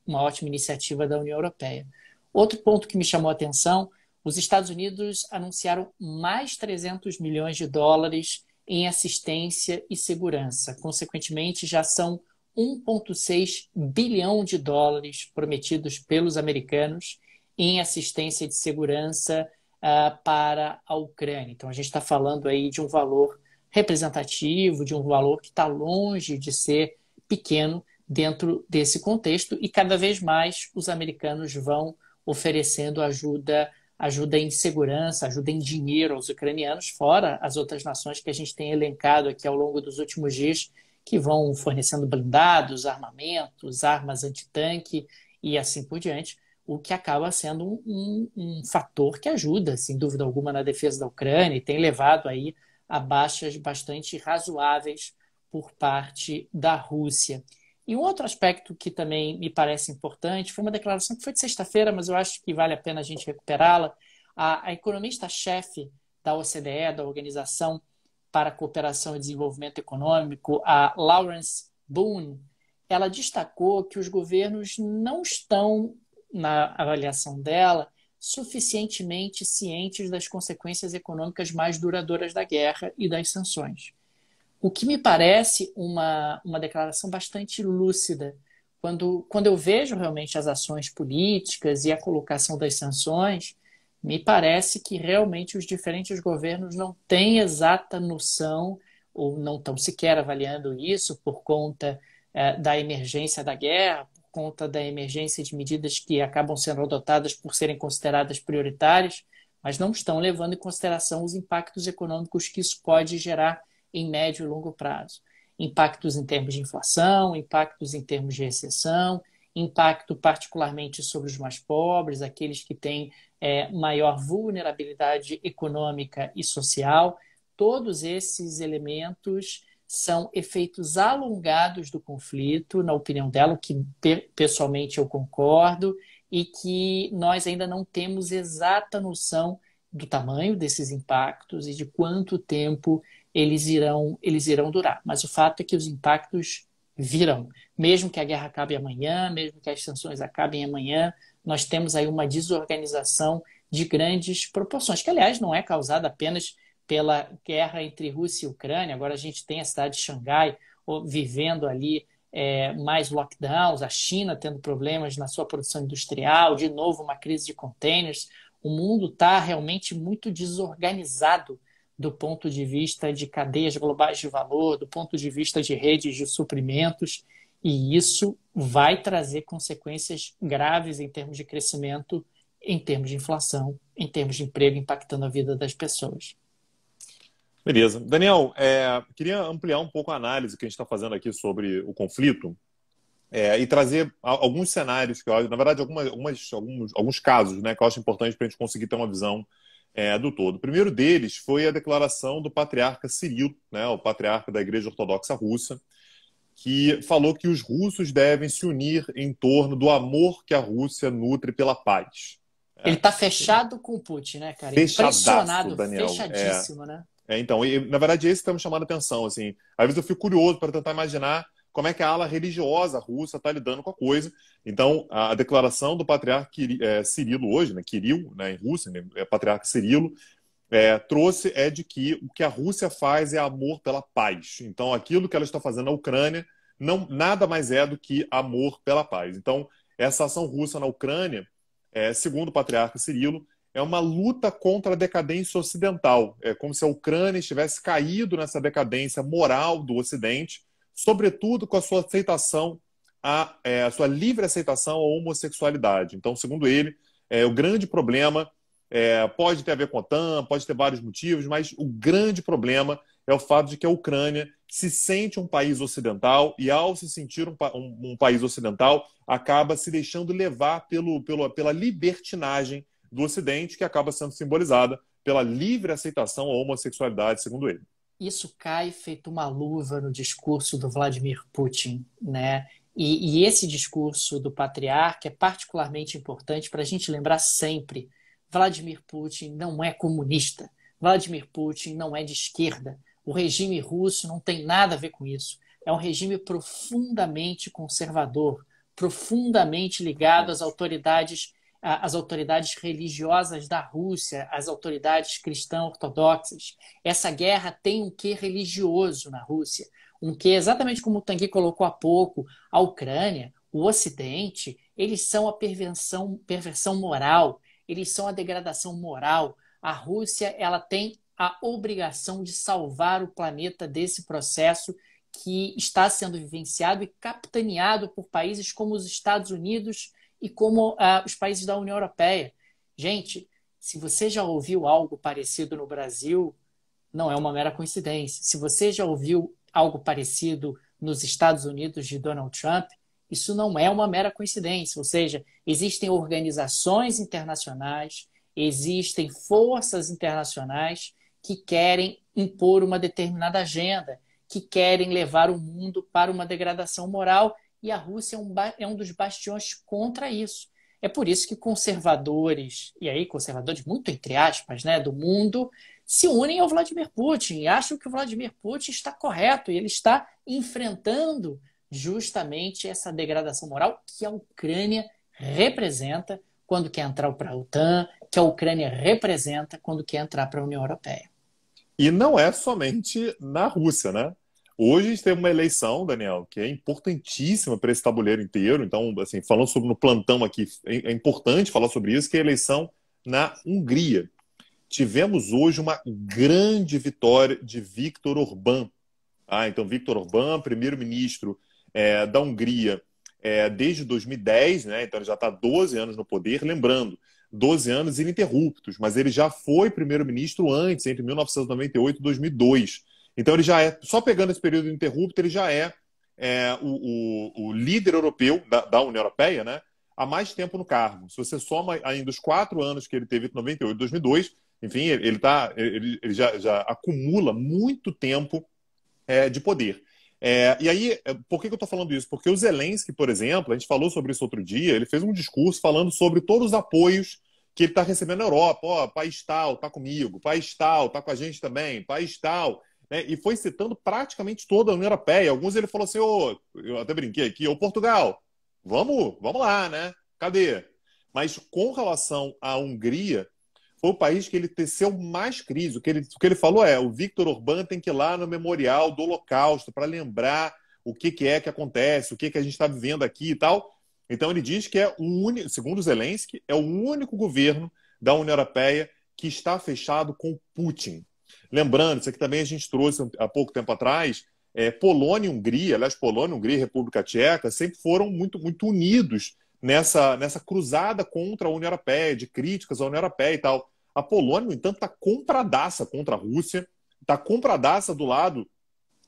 iniciativa da União Europeia. Outro ponto que me chamou a atenção: os Estados Unidos anunciaram mais 300 milhões de dólares em assistência e segurança. Consequentemente, já são 1,6 bilhão de dólares prometidos pelos americanos em assistência de segurança para a Ucrânia. Então, a gente está falando aí de um valor representativo, de um valor que está longe de ser pequeno dentro desse contexto, e cada vez mais os americanos vão oferecendo ajuda em segurança, ajuda em dinheiro aos ucranianos, fora as outras nações que a gente tem elencado aqui ao longo dos últimos dias, que vão fornecendo blindados, armamentos, armas antitanque e assim por diante, o que acaba sendo um fator que ajuda, sem dúvida alguma, na defesa da Ucrânia e tem levado aí a baixas bastante razoáveis por parte da Rússia. E um outro aspecto que também me parece importante foi uma declaração que foi de sexta-feira, mas eu acho que vale a pena a gente recuperá-la. A economista-chefe da OCDE, da Organização para a Cooperação e Desenvolvimento Econômico, a Laurence Boone, ela destacou que os governos não estão, na avaliação dela, suficientemente cientes das consequências econômicas mais duradouras da guerra e das sanções. O que me parece uma declaração bastante lúcida. Quando eu vejo realmente as ações políticas e a colocação das sanções, me parece que realmente os diferentes governos não têm exata noção, ou não estão sequer avaliando isso por conta da emergência da guerra, por conta da emergência de medidas que acabam sendo adotadas por serem consideradas prioritárias, mas não estão levando em consideração os impactos econômicos que isso pode gerar em médio e longo prazo. Impactos em termos de inflação, impactos em termos de recessão, impacto particularmente sobre os mais pobres, aqueles que têm maior vulnerabilidade econômica e social. Todos esses elementos são efeitos alongados do conflito, na opinião dela, que pessoalmente eu concordo, e que nós ainda não temos exata noção do tamanho desses impactos e de quanto tempo eles irão durar. Mas o fato é que os impactos virão. Mesmo que a guerra acabe amanhã, mesmo que as sanções acabem amanhã, nós temos aí uma desorganização de grandes proporções, que, aliás, não é causada apenas pela guerra entre Rússia e Ucrânia. Agora a gente tem a cidade de Xangai vivendo ali mais lockdowns, a China tendo problemas na sua produção industrial, de novo uma crise de containers. O mundo está realmente muito desorganizado do ponto de vista de cadeias globais de valor, do ponto de vista de redes de suprimentos, e isso vai trazer consequências graves em termos de crescimento, em termos de inflação, em termos de emprego, impactando a vida das pessoas. Beleza. Daniel, queria ampliar um pouco a análise que a gente está fazendo aqui sobre o conflito e trazer alguns cenários, que eu, na verdade, alguns casos, né, que eu acho importante para a gente conseguir ter uma visão do todo. O primeiro deles foi a declaração do patriarca Cirilo, né, o patriarca da Igreja Ortodoxa Russa, que falou que os russos devem se unir em torno do amor que a Rússia nutre pela paz. Ele tá fechado com o Putin, né, cara? Fechadaço, Impressionado, Daniel. fechadíssimo, né? Então, na verdade, esse está me chamando a atenção. Assim, às vezes eu fico curioso para tentar imaginar como é que a ala religiosa russa está lidando com a coisa. Então, a declaração do patriarca Cirilo hoje, né, Kirill, né, em Rússia, né, patriarca Cirilo, trouxe de que o que a Rússia faz é amor pela paz. Então, aquilo que ela está fazendo na Ucrânia nada mais é do que amor pela paz. Então, essa ação russa na Ucrânia, segundo o patriarca Cirilo, é uma luta contra a decadência ocidental. É como se a Ucrânia estivesse caído nessa decadência moral do Ocidente, sobretudo com a sua aceitação, a sua livre aceitação à homossexualidade. Então, segundo ele, o grande problema pode ter a ver com a OTAN, pode ter vários motivos, mas o grande problema é o fato de que a Ucrânia se sente um país ocidental e, ao se sentir um país ocidental, acaba se deixando levar pela libertinagem do Ocidente, que acaba sendo simbolizada pela livre aceitação à homossexualidade, segundo ele. Isso cai feito uma luva no discurso do Vladimir Putin, né? E esse discurso do patriarca é particularmente importante para a gente lembrar sempre: Vladimir Putin não é comunista, Vladimir Putin não é de esquerda, o regime russo não tem nada a ver com isso. É um regime profundamente conservador, profundamente ligado às autoridades religiosas da Rússia, às autoridades cristã-ortodoxas. Essa guerra tem um quê religioso na Rússia, um quê, exatamente como o Tanguy colocou há pouco, a Ucrânia, o Ocidente, eles são a perversão moral, eles são a degradação moral. A Rússia, ela tem a obrigação de salvar o planeta desse processo que está sendo vivenciado e capitaneado por países como os Estados Unidos e como os países da União Europeia. Gente, se você já ouviu algo parecido no Brasil, não é uma mera coincidência. Se você já ouviu algo parecido nos Estados Unidos de Donald Trump, isso não é uma mera coincidência. Ou seja, existem organizações internacionais, existem forças internacionais que querem impor uma determinada agenda, que querem levar o mundo para uma degradação moral, e a Rússia é um dos bastiões contra isso. É por isso que conservadores, e aí conservadores muito entre aspas, né, do mundo, se unem ao Vladimir Putin e acham que o Vladimir Putin está correto e ele está enfrentando justamente essa degradação moral que a Ucrânia representa quando quer entrar para a OTAN, que a Ucrânia representa quando quer entrar para a União Europeia. E não é somente na Rússia, né? Hoje a gente tem uma eleição, Daniel, que é importantíssima para esse tabuleiro inteiro. Então, assim, falando sobre no plantão aqui, é importante falar sobre isso, que é a eleição na Hungria. Tivemos hoje uma grande vitória de Viktor Orbán. Então, Viktor Orbán, primeiro-ministro da Hungria desde 2010, né? Então ele já está há 12 anos no poder. Lembrando, 12 anos ininterruptos, mas ele já foi primeiro-ministro antes, entre 1998 e 2002. Então ele já só pegando esse período ininterrupto, ele já o líder europeu da União Europeia, né, há mais tempo no cargo. Se você soma ainda os 4 anos que ele teve entre 98 e 2002, enfim, ele já acumula muito tempo de poder. E aí, por que eu estou falando isso? Porque o Zelensky, por exemplo, a gente falou sobre isso outro dia, ele fez um discurso falando sobre todos os apoios que ele está recebendo na Europa. Ó, país tal, está comigo, país tal, está com a gente também, país tal. Né? E foi citando praticamente toda a União Europeia. Alguns ele falou assim, eu até brinquei aqui, Portugal, vamos lá, né? Cadê? Mas com relação à Hungria, foi o país que ele teceu mais crise. O que ele falou o Viktor Orbán tem que ir lá no memorial do Holocausto para lembrar o que é que acontece, o que a gente está vivendo aqui e tal. Então ele diz que é o único, segundo Zelensky, é o único governo da União Europeia que está fechado com Putin. Lembrando, isso aqui também a gente trouxe há pouco tempo atrás, Polônia e Hungria, aliás, Polônia, Hungria e República Tcheca sempre foram muito, muito unidos nessa cruzada contra a União Europeia, de críticas à União Europeia e tal. A Polônia, no entanto, está compradaça contra a Rússia, está compradaça do lado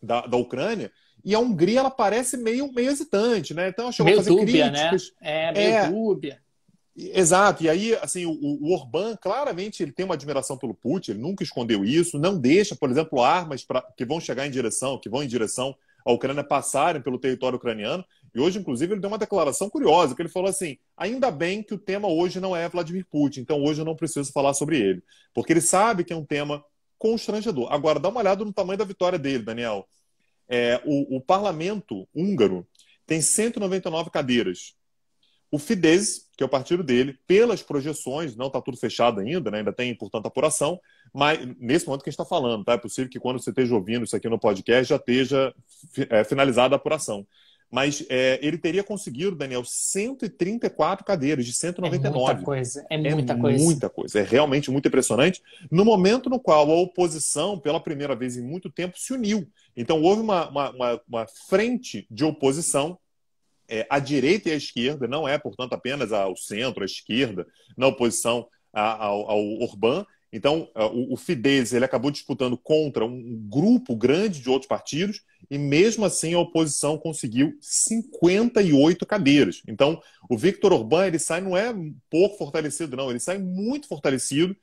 da Ucrânia, E a Hungria, ela parece meio hesitante, né? Então, ela chegou a Meio fazer dúbia, né? críticas. Meio dúbia. Exato. E aí, assim, o Orbán, claramente, ele tem uma admiração pelo Putin, ele nunca escondeu isso, não deixa, por exemplo, armas que vão chegar em direção, que vão em direção à Ucrânia passarem pelo território ucraniano. E hoje, inclusive, ele deu uma declaração curiosa, que ele falou assim, ainda bem que o tema hoje não é Vladimir Putin, então hoje eu não preciso falar sobre ele. Porque ele sabe que é um tema constrangedor. Agora, dá uma olhada no tamanho da vitória dele, Daniel. O parlamento húngaro tem 199 cadeiras. O Fidesz, que é o partido dele, pelas projeções, não está tudo fechado ainda, né? Ainda tem, portanto, apuração, mas nesse momento que a gente está falando, tá? É possível que quando você esteja ouvindo isso aqui no podcast já esteja finalizada a apuração. Mas ele teria conseguido, Daniel, 134 cadeiras de 199. É muita coisa, é É muita coisa. muita coisa, é realmente muito impressionante. No momento no qual a oposição, pela primeira vez em muito tempo, se uniu. Então, houve uma frente de oposição à direita e à esquerda, não é, portanto, apenas ao centro, à esquerda, na oposição ao Orbán. Então, o Fidesz ele acabou disputando contra um grupo grande de outros partidos e, mesmo assim, a oposição conseguiu 58 cadeiras. Então, o Viktor Orbán ele sai não é pouco fortalecido, não, ele sai muito fortalecido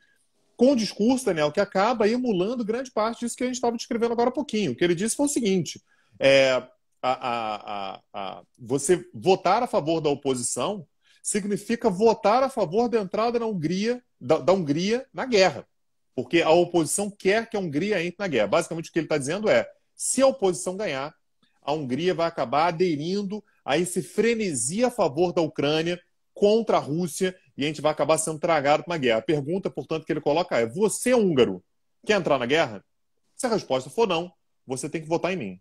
com o discurso, Daniel, que acaba emulando grande parte disso que a gente estava descrevendo agora há pouquinho. O que ele disse foi o seguinte, você votar a favor da oposição significa votar a favor da entrada na Hungria, da Hungria na guerra. Porque a oposição quer que a Hungria entre na guerra. Basicamente, o que ele está dizendo é, se a oposição ganhar, a Hungria vai acabar aderindo a esse frenesi a favor da Ucrânia contra a Rússia e a gente vai acabar sendo tragado para uma guerra. A pergunta, portanto, que ele coloca é, você, húngaro, quer entrar na guerra? Se a resposta for não, você tem que votar em mim.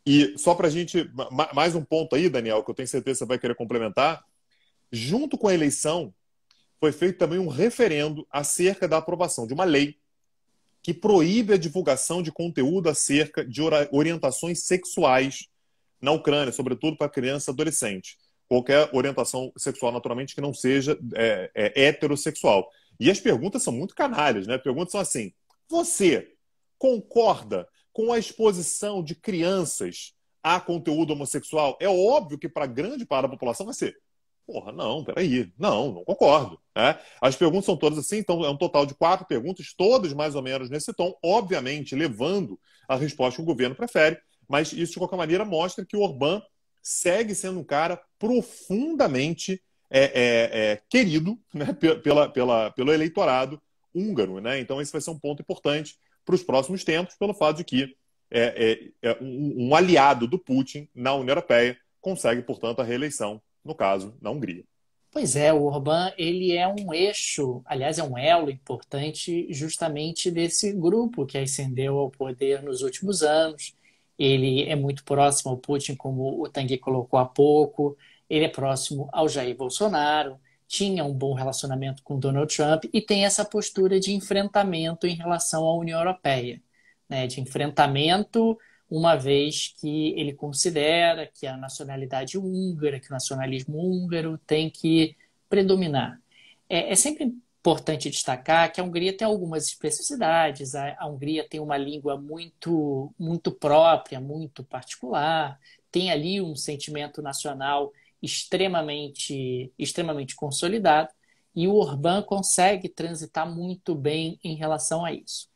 E só para a gente, mais um ponto aí, Daniel, que eu tenho certeza que você vai querer complementar, junto com a eleição, foi feito também um referendo acerca da aprovação de uma lei que proíbe a divulgação de conteúdo acerca de orientações sexuais na Ucrânia, sobretudo para criança e adolescente. Qualquer orientação sexual, naturalmente, que não seja heterossexual. E as perguntas são muito canalhas, né? As perguntas são assim, você concorda com a exposição de crianças a conteúdo homossexual? É óbvio que para grande parte da população vai ser porra, não, peraí, não concordo. Né? As perguntas são todas assim, então é um total de 4 perguntas, todas mais ou menos nesse tom, obviamente levando a resposta que o governo prefere, mas isso de qualquer maneira mostra que o Orbán segue sendo um cara profundamente querido, né, pelo eleitorado húngaro. Né? Então esse vai ser um ponto importante para os próximos tempos, pelo fato de que um aliado do Putin na União Europeia consegue, portanto, a reeleição, no caso, na Hungria. Pois é, o Orbán, ele é um eixo, aliás, é um elo importante justamente desse grupo que ascendeu ao poder nos últimos anos. Ele é muito próximo ao Putin, como o Tanguy colocou há pouco, ele é próximo ao Jair Bolsonaro, tinha um bom relacionamento com Donald Trump e tem essa postura de enfrentamento em relação à União Europeia, né? De enfrentamento, uma vez que ele considera que a nacionalidade húngara, que o nacionalismo húngaro tem que predominar. É sempre importante destacar que a Hungria tem algumas especificidades. A Hungria tem uma língua muito, muito própria, muito particular, tem ali um sentimento nacional extremamente consolidado, e o Orbán consegue transitar muito bem em relação a isso.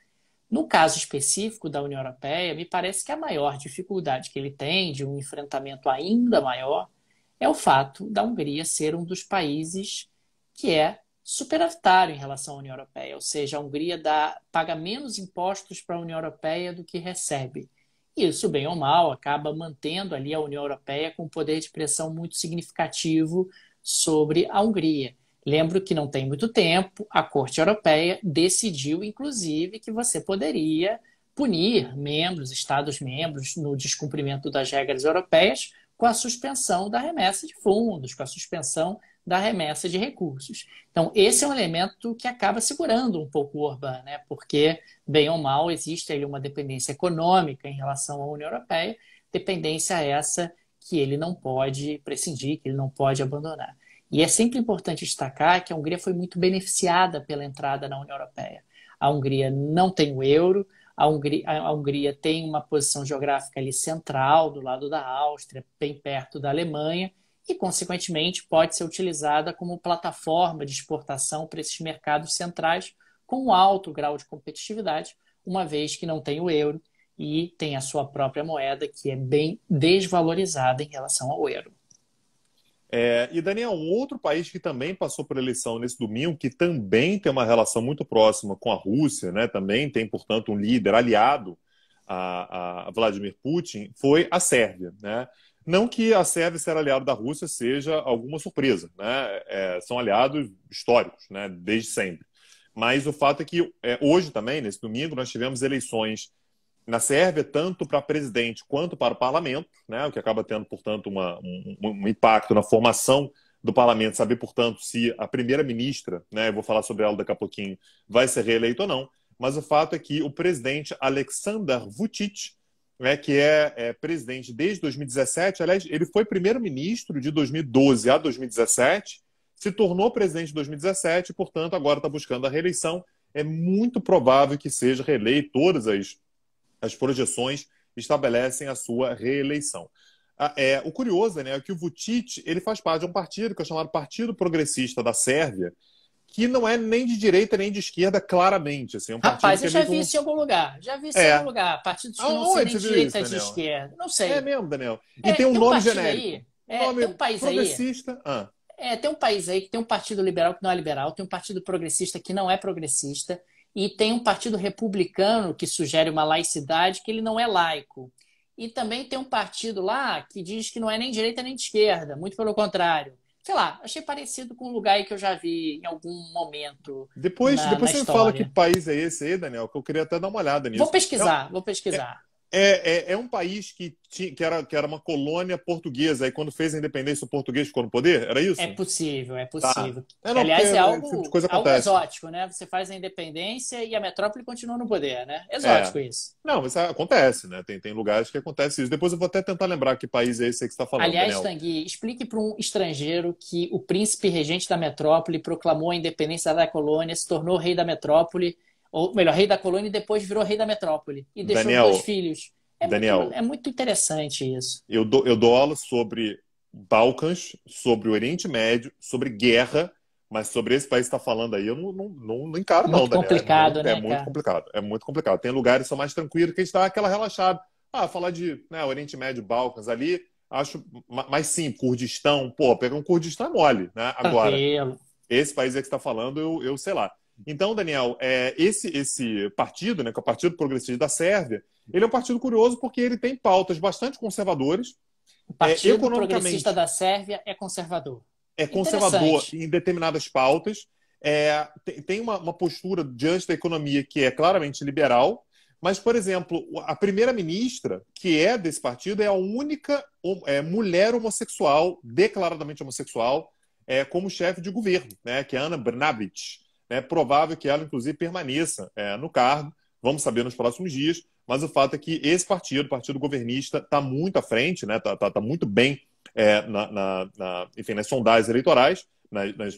No caso específico da União Europeia, me parece que a maior dificuldade que ele tem, de um enfrentamento ainda maior, é o fato da Hungria ser um dos países que é superavitário em relação à União Europeia, ou seja, a Hungria paga menos impostos para a União Europeia do que recebe. E isso, bem ou mal, acaba mantendo ali a União Europeia com um poder de pressão muito significativo sobre a Hungria. Lembro que não tem muito tempo, a Corte Europeia decidiu, inclusive, que você poderia punir Estados-membros, no descumprimento das regras europeias, com a suspensão da remessa de fundos, com a suspensão da remessa de recursos. Então, esse é um elemento que acaba segurando um pouco o Orbán, né? Porque, bem ou mal, existe aí uma dependência econômica em relação à União Europeia, dependência essa que ele não pode prescindir, que ele não pode abandonar. E é sempre importante destacar que a Hungria foi muito beneficiada pela entrada na União Europeia. A Hungria não tem o euro, A Hungria tem uma posição geográfica ali central, do lado da Áustria, bem perto da Alemanha, e, consequentemente, pode ser utilizada como plataforma de exportação para esses mercados centrais com um alto grau de competitividade, uma vez que não tem o euro e tem a sua própria moeda, que é bem desvalorizada em relação ao euro. E, Daniel, um outro país que também passou por eleição nesse domingo, que também tem uma relação muito próxima com a Rússia, né, também tem, portanto, um líder aliado a Vladimir Putin, foi a Sérvia, né? Não que a Sérvia ser aliado da Rússia seja alguma surpresa, né? São aliados históricos, né, desde sempre. Mas o fato é que hoje também, nesse domingo, nós tivemos eleições na Sérvia, tanto para presidente quanto para o parlamento, né, o que acaba tendo, portanto, um impacto na formação do parlamento, saber, portanto, se a primeira-ministra, né, eu vou falar sobre ela daqui a pouquinho, vai ser reeleita ou não, mas o fato é que o presidente Aleksandar Vučić, né, que é presidente desde 2017, aliás, ele foi primeiro-ministro de 2012 a 2017, se tornou presidente em 2017 e, portanto, agora está buscando a reeleição. É muito provável que seja reeleito. Todas as projeções estabelecem a sua reeleição. O curioso, né, é que o Vučić, ele faz parte de um partido que é chamado Partido Progressista da Sérvia, que não é nem de direita nem de esquerda claramente. Assim, é um partido Rapaz, que eu já vi isso em algum lugar. Já vi isso em algum lugar. Partidos que não são Aonde nem você de viu isso, direita nem de Daniel? esquerda. Não É sei. mesmo, Daniel. E tem um Tem um nome partido genérico. aí. Um nome Tem um país aí. progressista. Tem um país aí que tem um partido liberal que não é liberal, tem um partido progressista que não é progressista, e tem um partido republicano que sugere uma laicidade que ele não é laico. E também tem um partido lá que diz que não é nem direita nem de esquerda, muito pelo contrário. Sei lá, achei parecido com um lugar aí que eu já vi em algum momento Depois na você me fala que história. país é esse aí, Daniel, que eu queria até dar uma olhada Vou nisso. pesquisar, vou É, pesquisar. é um país que era uma colônia portuguesa, e quando fez a independência, o português ficou no poder? Era É isso? possível, é Tá. possível. É, Que, não, porque aliás, é esse tipo de coisa algo acontece. exótico, né? Você faz a independência e a metrópole continua no poder, né? É. Exótico isso. Não, mas acontece, né? Tem lugares que acontece isso. Depois eu vou até tentar lembrar que país é esse aí que você está falando, Aliás, Daniel. Tanguy, explique para um estrangeiro que o príncipe regente da metrópole proclamou a independência da colônia, se tornou rei da metrópole, ou melhor, rei da colônia e depois virou rei da metrópole. E deixou dois Daniel, filhos. Daniel, É muito interessante isso. eu dou aula sobre Balcãs, sobre o Oriente Médio, sobre guerra, mas sobre esse país que está falando aí, eu não encaro, não, Muito Daniel. complicado, É né, muito cara? complicado. É muito complicado. Tem lugares que são mais tranquilos que a gente dá aquela relaxada. Falar de, né, Oriente Médio, Balcãs ali, acho mais simples. Kurdistão, pô, pegar um Kurdistão é mole, né? Agora, Tranquilo. esse país aí que você está falando, eu sei lá. Então, Daniel, esse partido, né, que é o Partido Progressista da Sérvia, ele é um partido curioso porque ele tem pautas bastante conservadoras, O Partido Progressista economicamente da Sérvia é conservador. é conservador Interessante. em determinadas pautas, tem uma postura diante da economia que é claramente liberal, mas, por exemplo, a primeira-ministra, que é desse partido, é a única mulher homossexual, declaradamente homossexual, como chefe de governo, né, que é a Ana Brnabić. É provável que ela, inclusive, permaneça no cargo, vamos saber nos próximos dias, mas o fato é que esse partido, o Partido Governista, está muito à frente, né, tá muito bem enfim, nas sondagens eleitorais,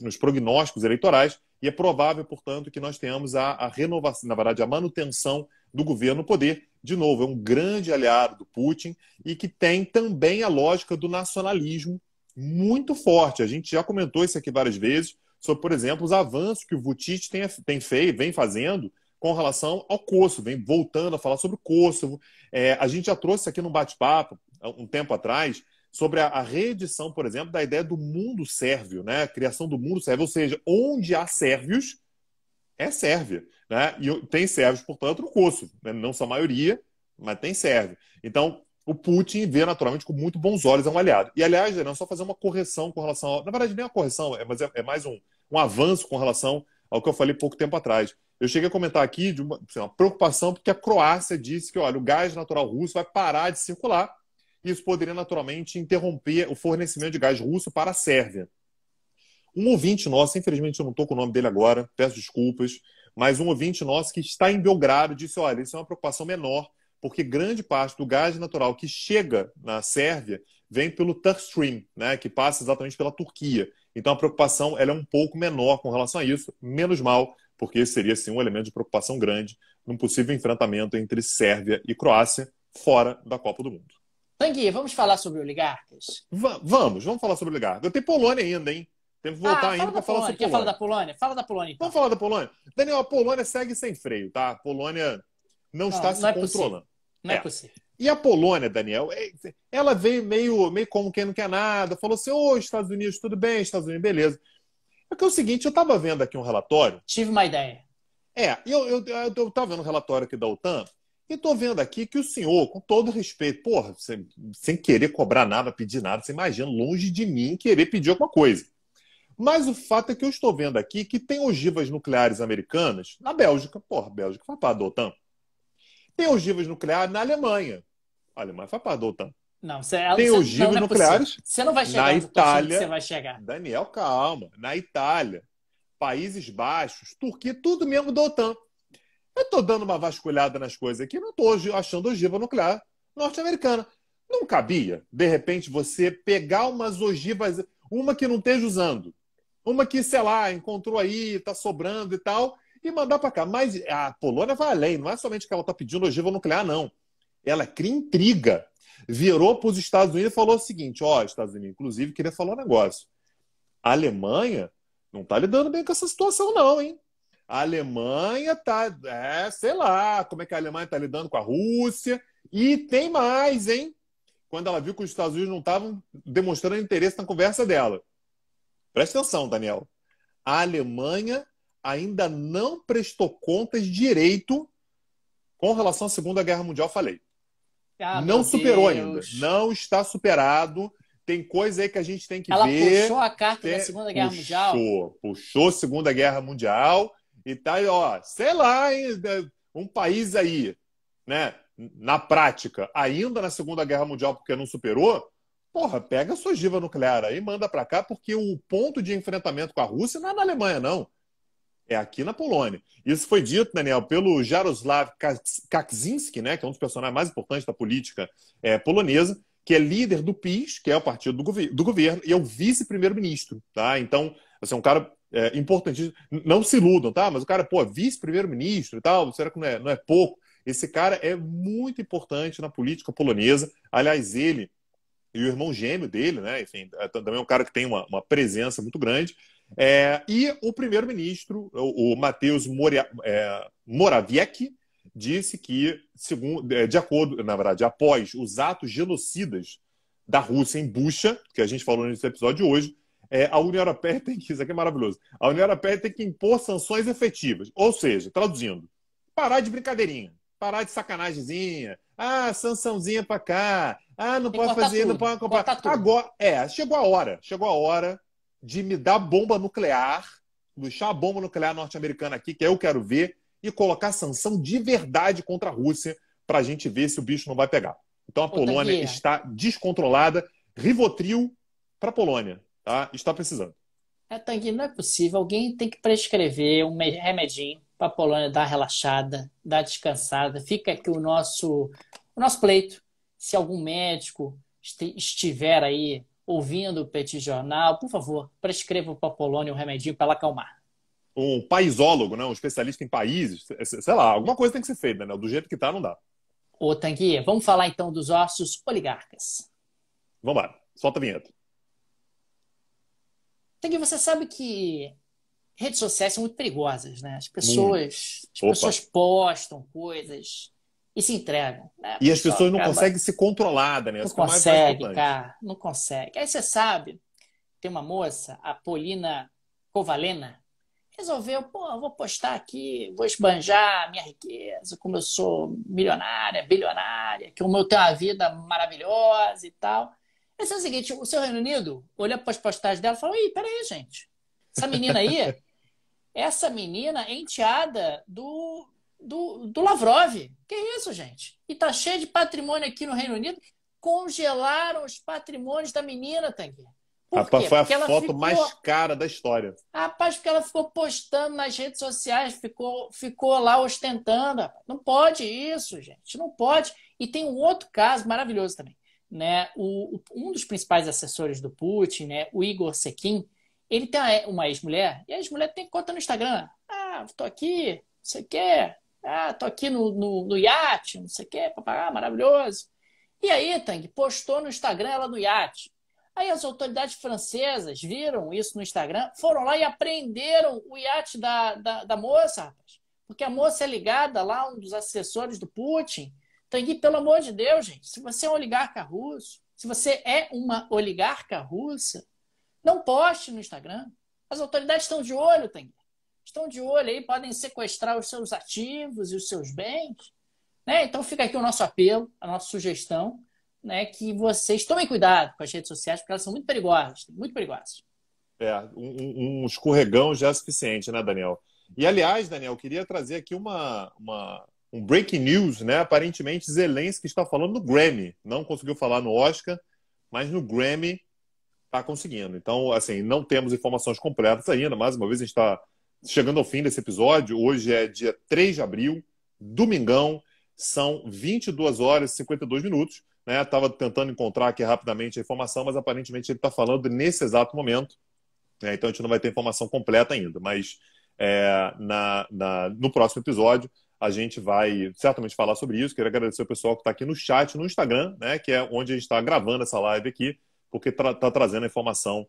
nos prognósticos eleitorais, e é provável, portanto, que nós tenhamos a renovação, na verdade, a manutenção do governo no poder. De novo, é um grande aliado do Putin e que tem também a lógica do nacionalismo muito forte. A gente já comentou isso aqui várias vezes, sobre, por exemplo, os avanços que o Vučić vem fazendo com relação ao Kosovo, vem voltando a falar sobre o Kosovo. A gente já trouxe aqui num bate-papo, um tempo atrás, sobre a reedição, por exemplo, da ideia do mundo sérvio, né? A criação do mundo sérvio, ou seja, onde há sérvios, é Sérvia, né? E tem sérvios, portanto, no Kosovo, né? Não são a maioria, mas tem sérvio. Então, o Putin vê naturalmente com muito bons olhos, é um aliado. E, aliás, não só fazer uma correção com relação na verdade, nem uma correção, mas é mais um avanço com relação ao que eu falei pouco tempo atrás. Eu cheguei a comentar aqui de uma preocupação porque a Croácia disse que, olha, o gás natural russo vai parar de circular. Isso poderia naturalmente interromper o fornecimento de gás russo para a Sérvia. Um ouvinte nosso, infelizmente eu não estou com o nome dele agora, peço desculpas, mas um ouvinte nosso que está em Belgrado disse, olha, isso é uma preocupação menor, porque grande parte do gás natural que chega na Sérvia vem pelo Turk Stream, né, que passa exatamente pela Turquia. Então a preocupação ela é um pouco menor com relação a isso, menos mal, porque esse seria, sim, um elemento de preocupação grande num possível enfrentamento entre Sérvia e Croácia fora da Copa do Mundo. Tanguy, vamos falar sobre oligarcas? Vamos falar sobre oligarca. Tem Polônia ainda, hein? Temos que voltar ainda para falar sobre Quer falar Polônia. da Polônia? Fala da Polônia, então. Vamos falar da Polônia? Daniel, a Polônia segue sem freio, tá? A Polônia não está se controlando. Não é possível. E a Polônia, Daniel, ela veio meio como quem não quer nada, falou assim, ô, Estados Unidos, tudo bem, Estados Unidos, beleza. É que é o seguinte, eu estava vendo aqui um relatório. Tive uma ideia. Eu estava vendo um relatório aqui da OTAN e estou vendo aqui que o senhor, com todo respeito, porra, sem querer cobrar nada, pedir nada, você imagina, longe de mim querer pedir alguma coisa. Mas o fato é que eu estou vendo aqui que tem ogivas nucleares americanas na Bélgica. Porra, a Bélgica faz parte da OTAN. Tem ogivas nucleares na Alemanha. A Alemanha faz parte da OTAN. Não, tem ogivas nucleares você não vai chegar na Itália. Você vai chegar. Daniel, calma. Na Itália, Países Baixos, Turquia, tudo mesmo da OTAN. Eu estou dando uma vasculhada nas coisas aqui, não estou achando ogiva nuclear norte-americana. Não cabia, de repente, você pegar umas ogivas, uma que não esteja usando, uma que, sei lá, encontrou aí, está sobrando e tal, e mandar para cá. Mas a Polônia vai além, não é somente que ela está pedindo ogiva nuclear, não. Ela cria intriga. Virou para os Estados Unidos e falou o seguinte, Estados Unidos, inclusive, queria falar um negócio. A Alemanha não está lidando bem com essa situação, não, hein? A Alemanha está, sei lá, como é que a Alemanha está lidando com a Rússia. E tem mais, hein? Quando ela viu que os Estados Unidos não estavam demonstrando interesse na conversa dela. Presta atenção, Daniel. A Alemanha ainda não prestou contas direito com relação à Segunda Guerra Mundial, falei. Não superou ainda. Não está superado. Tem coisa aí que a gente tem que ver. Ela puxou a carta da Segunda Guerra Mundial? Puxou a Segunda Guerra Mundial. E tá, sei lá, hein, um país aí, né, na prática, ainda na Segunda Guerra Mundial porque não superou, porra, pega a sua ogiva nuclear aí e manda para cá, porque o ponto de enfrentamento com a Rússia não é na Alemanha, não. É aqui na Polônia. Isso foi dito, Daniel, pelo Jaroslaw Kaczynski, né, que é um dos personagens mais importantes da política polonesa, que é líder do PiS, que é o partido do governo, e é o vice-primeiro-ministro. Tá? Então, assim, é um cara importantíssimo. Não se iludam, tá? Mas o cara, vice-primeiro-ministro e tal, será que não é pouco? Esse cara é muito importante na política polonesa. Aliás, ele e o irmão gêmeo dele, né? Enfim, também é um cara que tem uma presença muito grande. E o primeiro-ministro, o Mateusz Morawiecki, disse que, de acordo, na verdade, após os atos genocidas da Rússia em Bucha, que a gente falou nesse episódio de hoje, a União Europeia tem que, isso aqui é maravilhoso, a União Europeia tem que impor sanções efetivas. Ou seja, traduzindo, parar de brincadeirinha, parar de sacanagemzinha, sançãozinha pra cá, não pode fazer, tudo. Não pode comprar. Agora, chegou a hora de me dar bomba nuclear, deixar a bomba nuclear norte-americana aqui, que eu quero ver, e colocar sanção de verdade contra a Rússia pra gente ver se o bicho não vai pegar. Então a Polônia está descontrolada, Rivotril pra Polônia. Tá? Está precisando. Tanguy, não é possível. Alguém tem que prescrever um remedinho para a Polônia dar relaxada, dar descansada. Fica aqui o nosso pleito. Se algum médico estiver aí ouvindo o Petit Jornal, por favor, prescreva para a Polônia um remedinho para ela acalmar. Um paisólogo, né? Um especialista em países, sei lá, alguma coisa tem que ser feita, né? Do jeito que está, não dá. Tanguy, vamos falar então dos ossos oligarcas. Vamos lá, solta a vinheta. Tanguy, você sabe que redes sociais são muito perigosas, né? As pessoas postam coisas e se entregam. Né? E as pessoas não conseguem se controlar, né? Não consegue, cara. Não consegue. Aí você sabe, tem uma moça, a Polina Kovalena, resolveu, vou postar aqui, vou esbanjar minha riqueza, como eu sou milionária, bilionária, que eu tenho uma vida maravilhosa e tal. Mas é o seguinte, o seu Reino Unido olha para as postagens dela e fala, peraí, gente, essa menina aí, essa menina é enteada do Lavrov. Que isso, gente? E tá cheio de patrimônio aqui no Reino Unido. Congelaram os patrimônios da menina, Tanguy. Rapaz, foi a foto mais cara da história. Rapaz, porque ela ficou postando nas redes sociais, ficou lá ostentando. Não pode isso, gente. Não pode. E tem um outro caso maravilhoso também. Né? Um dos principais assessores do Putin, né? O Igor Sekin, ele tem uma ex-mulher, e a ex-mulher tem conta no Instagram. tô aqui, não sei o quê. Tô aqui no iate, não sei o quê, papagaio, maravilhoso. E aí, Tang, postou no Instagram ela no iate. Aí as autoridades francesas viram isso no Instagram, foram lá e apreenderam o iate da moça, rapaz. Porque a moça é ligada lá a um dos assessores do Putin. Tangui, pelo amor de Deus, gente, se você é um oligarca russo, se você é uma oligarca russa, não poste no Instagram. As autoridades estão de olho, Tangui. Estão de olho aí, podem sequestrar os seus ativos e os seus bens. Né? Então fica aqui o nosso apelo, a nossa sugestão, né, que vocês tomem cuidado com as redes sociais, porque elas são muito perigosas, muito perigosas. Um escorregão já é suficiente, né, Daniel? E, aliás, Daniel, eu queria trazer aqui um breaking news, né? Aparentemente, Zelensky está falando no Grammy. Não conseguiu falar no Oscar, mas no Grammy está conseguindo. Então, assim, não temos informações completas ainda. Mais uma vez, a gente está chegando ao fim desse episódio. Hoje é dia 3 de abril, domingão. São 22 horas e 52 minutos. Né? Estava tentando encontrar aqui rapidamente a informação, mas aparentemente ele está falando nesse exato momento. Né? Então, a gente não vai ter informação completa ainda. Mas no próximo episódio, a gente vai certamente falar sobre isso. Quero agradecer o pessoal que está aqui no chat, no Instagram, né? Que é onde a gente está gravando essa live aqui, porque está trazendo a informação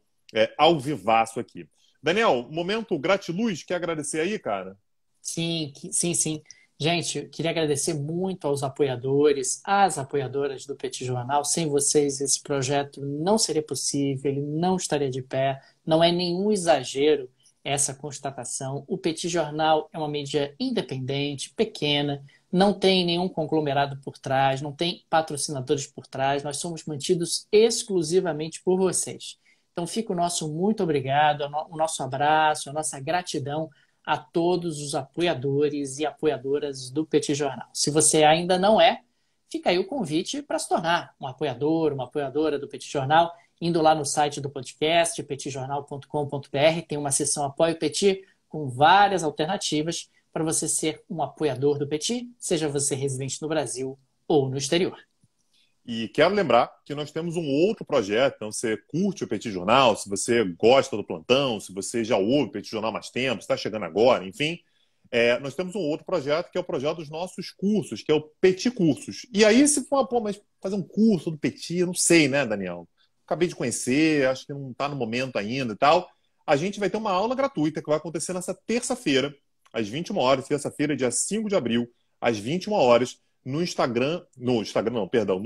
ao vivaço aqui. Daniel, momento gratiluz, quer agradecer aí, cara? Sim, sim, sim. Gente, eu queria agradecer muito aos apoiadores, às apoiadoras do Petit Jornal. Sem vocês, esse projeto não seria possível, ele não estaria de pé. Não é nenhum exagero essa constatação. O Petit Jornal é uma mídia independente, pequena, não tem nenhum conglomerado por trás, não tem patrocinadores por trás. Nós somos mantidos exclusivamente por vocês. Então fica o nosso muito obrigado, o nosso abraço, a nossa gratidão a todos os apoiadores e apoiadoras do Petit Jornal. Se você ainda não é, fica aí o convite para se tornar um apoiador, uma apoiadora do Petit Jornal, indo lá no site do podcast, petitjornal.com.br, tem uma seção Apoio Petit com várias alternativas para você ser um apoiador do Petit, seja você residente no Brasil ou no exterior. E quero lembrar que nós temos um outro projeto. Então, você curte o Petit Jornal, se você gosta do plantão, se você já ouve o Petit Jornal há mais tempo, está chegando agora, enfim. Nós temos um outro projeto, que é o projeto dos nossos cursos, que é o Petit Cursos. E aí, se for, mas fazer um curso do Petit, eu não sei, né, Daniel? Acabei de conhecer, acho que não está no momento ainda e tal. A gente vai ter uma aula gratuita que vai acontecer nessa terça-feira, às 21 horas, terça-feira, dia 5 de abril, às 21 horas, no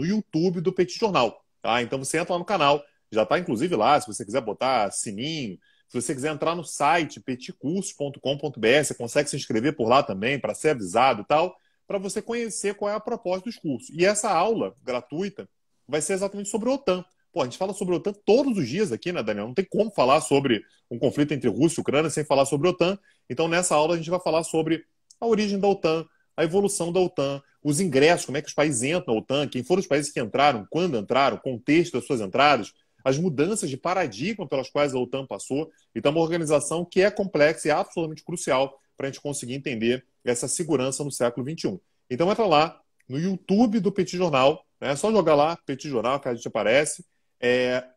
YouTube do Petit Jornal. Tá? Então você entra lá no canal, já está inclusive lá, se você quiser botar sininho, se você quiser entrar no site petitcursos.com.br, você consegue se inscrever por lá também, para ser avisado e tal, para você conhecer qual é a proposta dos cursos. E essa aula gratuita vai ser exatamente sobre a OTAN. Pô, a gente fala sobre a OTAN todos os dias aqui, né, Daniel? Não tem como falar sobre um conflito entre Rússia e Ucrânia sem falar sobre a OTAN. Então, nessa aula, a gente vai falar sobre a origem da OTAN, a evolução da OTAN, os ingressos, como é que os países entram na OTAN, quem foram os países que entraram, quando entraram, o contexto das suas entradas, as mudanças de paradigma pelas quais a OTAN passou. Então, é uma organização que é complexa e absolutamente crucial para a gente conseguir entender essa segurança no século XXI. Então, entra lá no YouTube do Petit Jornal, né? É só jogar lá, Petit Jornal, que a gente aparece,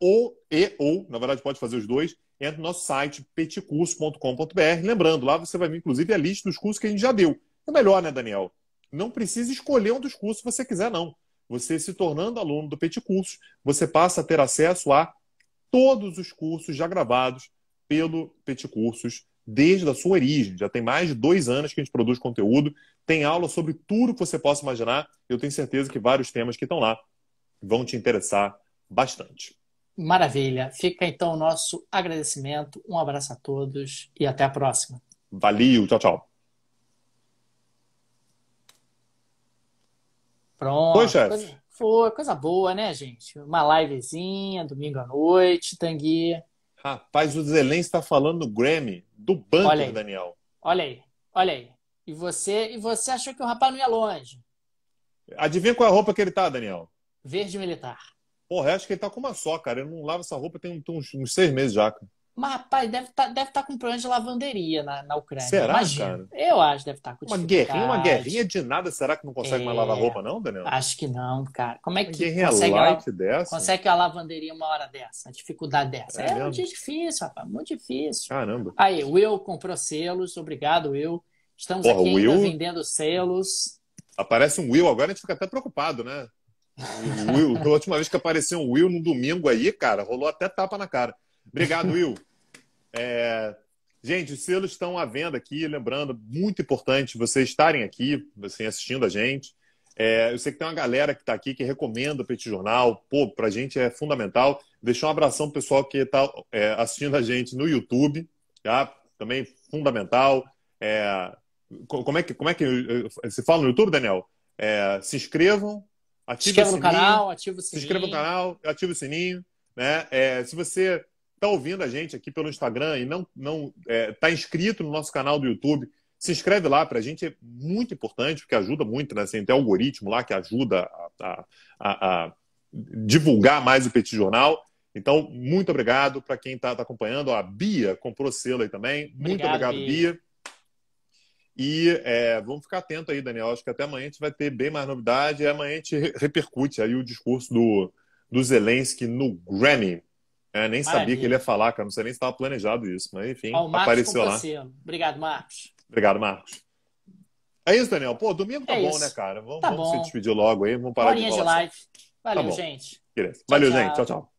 ou, na verdade, pode fazer os dois, entra no nosso site, petitcurso.com.br. Lembrando, lá você vai ver, inclusive, a lista dos cursos que a gente já deu. É melhor, né, Daniel? Não precisa escolher um dos cursos se você quiser, não. Você se tornando aluno do Petit Cursos, você passa a ter acesso a todos os cursos já gravados pelo Petit Cursos desde a sua origem. Já tem mais de 2 anos que a gente produz conteúdo, tem aula sobre tudo que você possa imaginar. Eu tenho certeza que vários temas que estão lá vão te interessar bastante. Maravilha. Fica então o nosso agradecimento. Um abraço a todos e até a próxima. Valeu, tchau, tchau. Pronto. Chefe. Foi coisa boa, né, gente? Uma livezinha, domingo à noite, Tanguy. Rapaz, o Zelensky está falando no Grammy, do bunker, Daniel. Olha aí, olha aí. E você achou que o rapaz não ia longe? Adivinha qual é a roupa que ele tá, Daniel? Verde militar. Porra, eu acho que ele tá com uma só, cara. Ele não lava essa roupa tem uns 6 meses já, cara. Mas, rapaz, deve tá com problema de lavanderia na Ucrânia. Será, Imagino. cara? Eu acho que deve estar com Uma guerrinha dificuldade. de nada. Será que não consegue mais lavar É, roupa, não, Daniel? acho que não, cara. Como é Uma que guerrinha light dessa? consegue a lavanderia uma hora dessa? A dificuldade dessa? É É muito mesmo? difícil, rapaz, muito difícil. Caramba. Aí, Will comprou selos. Obrigado, Will. Estamos Porra, aqui o ainda Will. vendendo selos. Aparece um Will, agora a gente fica até preocupado, né? O Will, a última vez que apareceu um Will no domingo aí, cara, rolou até tapa na cara. Obrigado, Will. Gente, os selos estão à venda aqui, lembrando, muito importante vocês estarem aqui, assim, assistindo a gente. Eu sei que tem uma galera que está aqui que recomenda o Petit Jornal. Pô, pra gente é fundamental. Deixar um abração pro pessoal que está assistindo a gente no YouTube, tá? Também fundamental. Como é que se fala no YouTube, Daniel? Se inscrevam, Se ative o inscreva no sininho, canal, ativa o se inscreva no sininho. canal, ative o sininho, né? Se você está ouvindo a gente aqui pelo Instagram e não está inscrito no nosso canal do YouTube, se inscreve lá, para a gente é muito importante, porque ajuda muito, né? Assim, tem algoritmo lá que ajuda a divulgar mais o Petit Jornal. Então, muito obrigado para quem está acompanhando. A Bia comprou selo aí também. Muito Obrigado, obrigado, Bia. Bia. E vamos ficar atento aí, Daniel. Acho que até amanhã a gente vai ter bem mais novidade. E amanhã a gente repercute aí o discurso do Zelensky no Grammy. Nem sabia que ele ia Maravilha. falar, cara. Não sei nem se estava planejado isso. Mas, enfim, Ó, o Marcos apareceu comprou lá. selo. Obrigado, Marcos. Obrigado, Marcos. É isso, Daniel. Pô, domingo tá É bom, né, isso. cara? Vamos, Tá vamos se bom. despedir logo aí. Vamos Uma parar de horinha de enrolação. live. Tá Valeu, bom. gente. Beleza. Tchau, Valeu, gente. Tchau, tchau. tchau.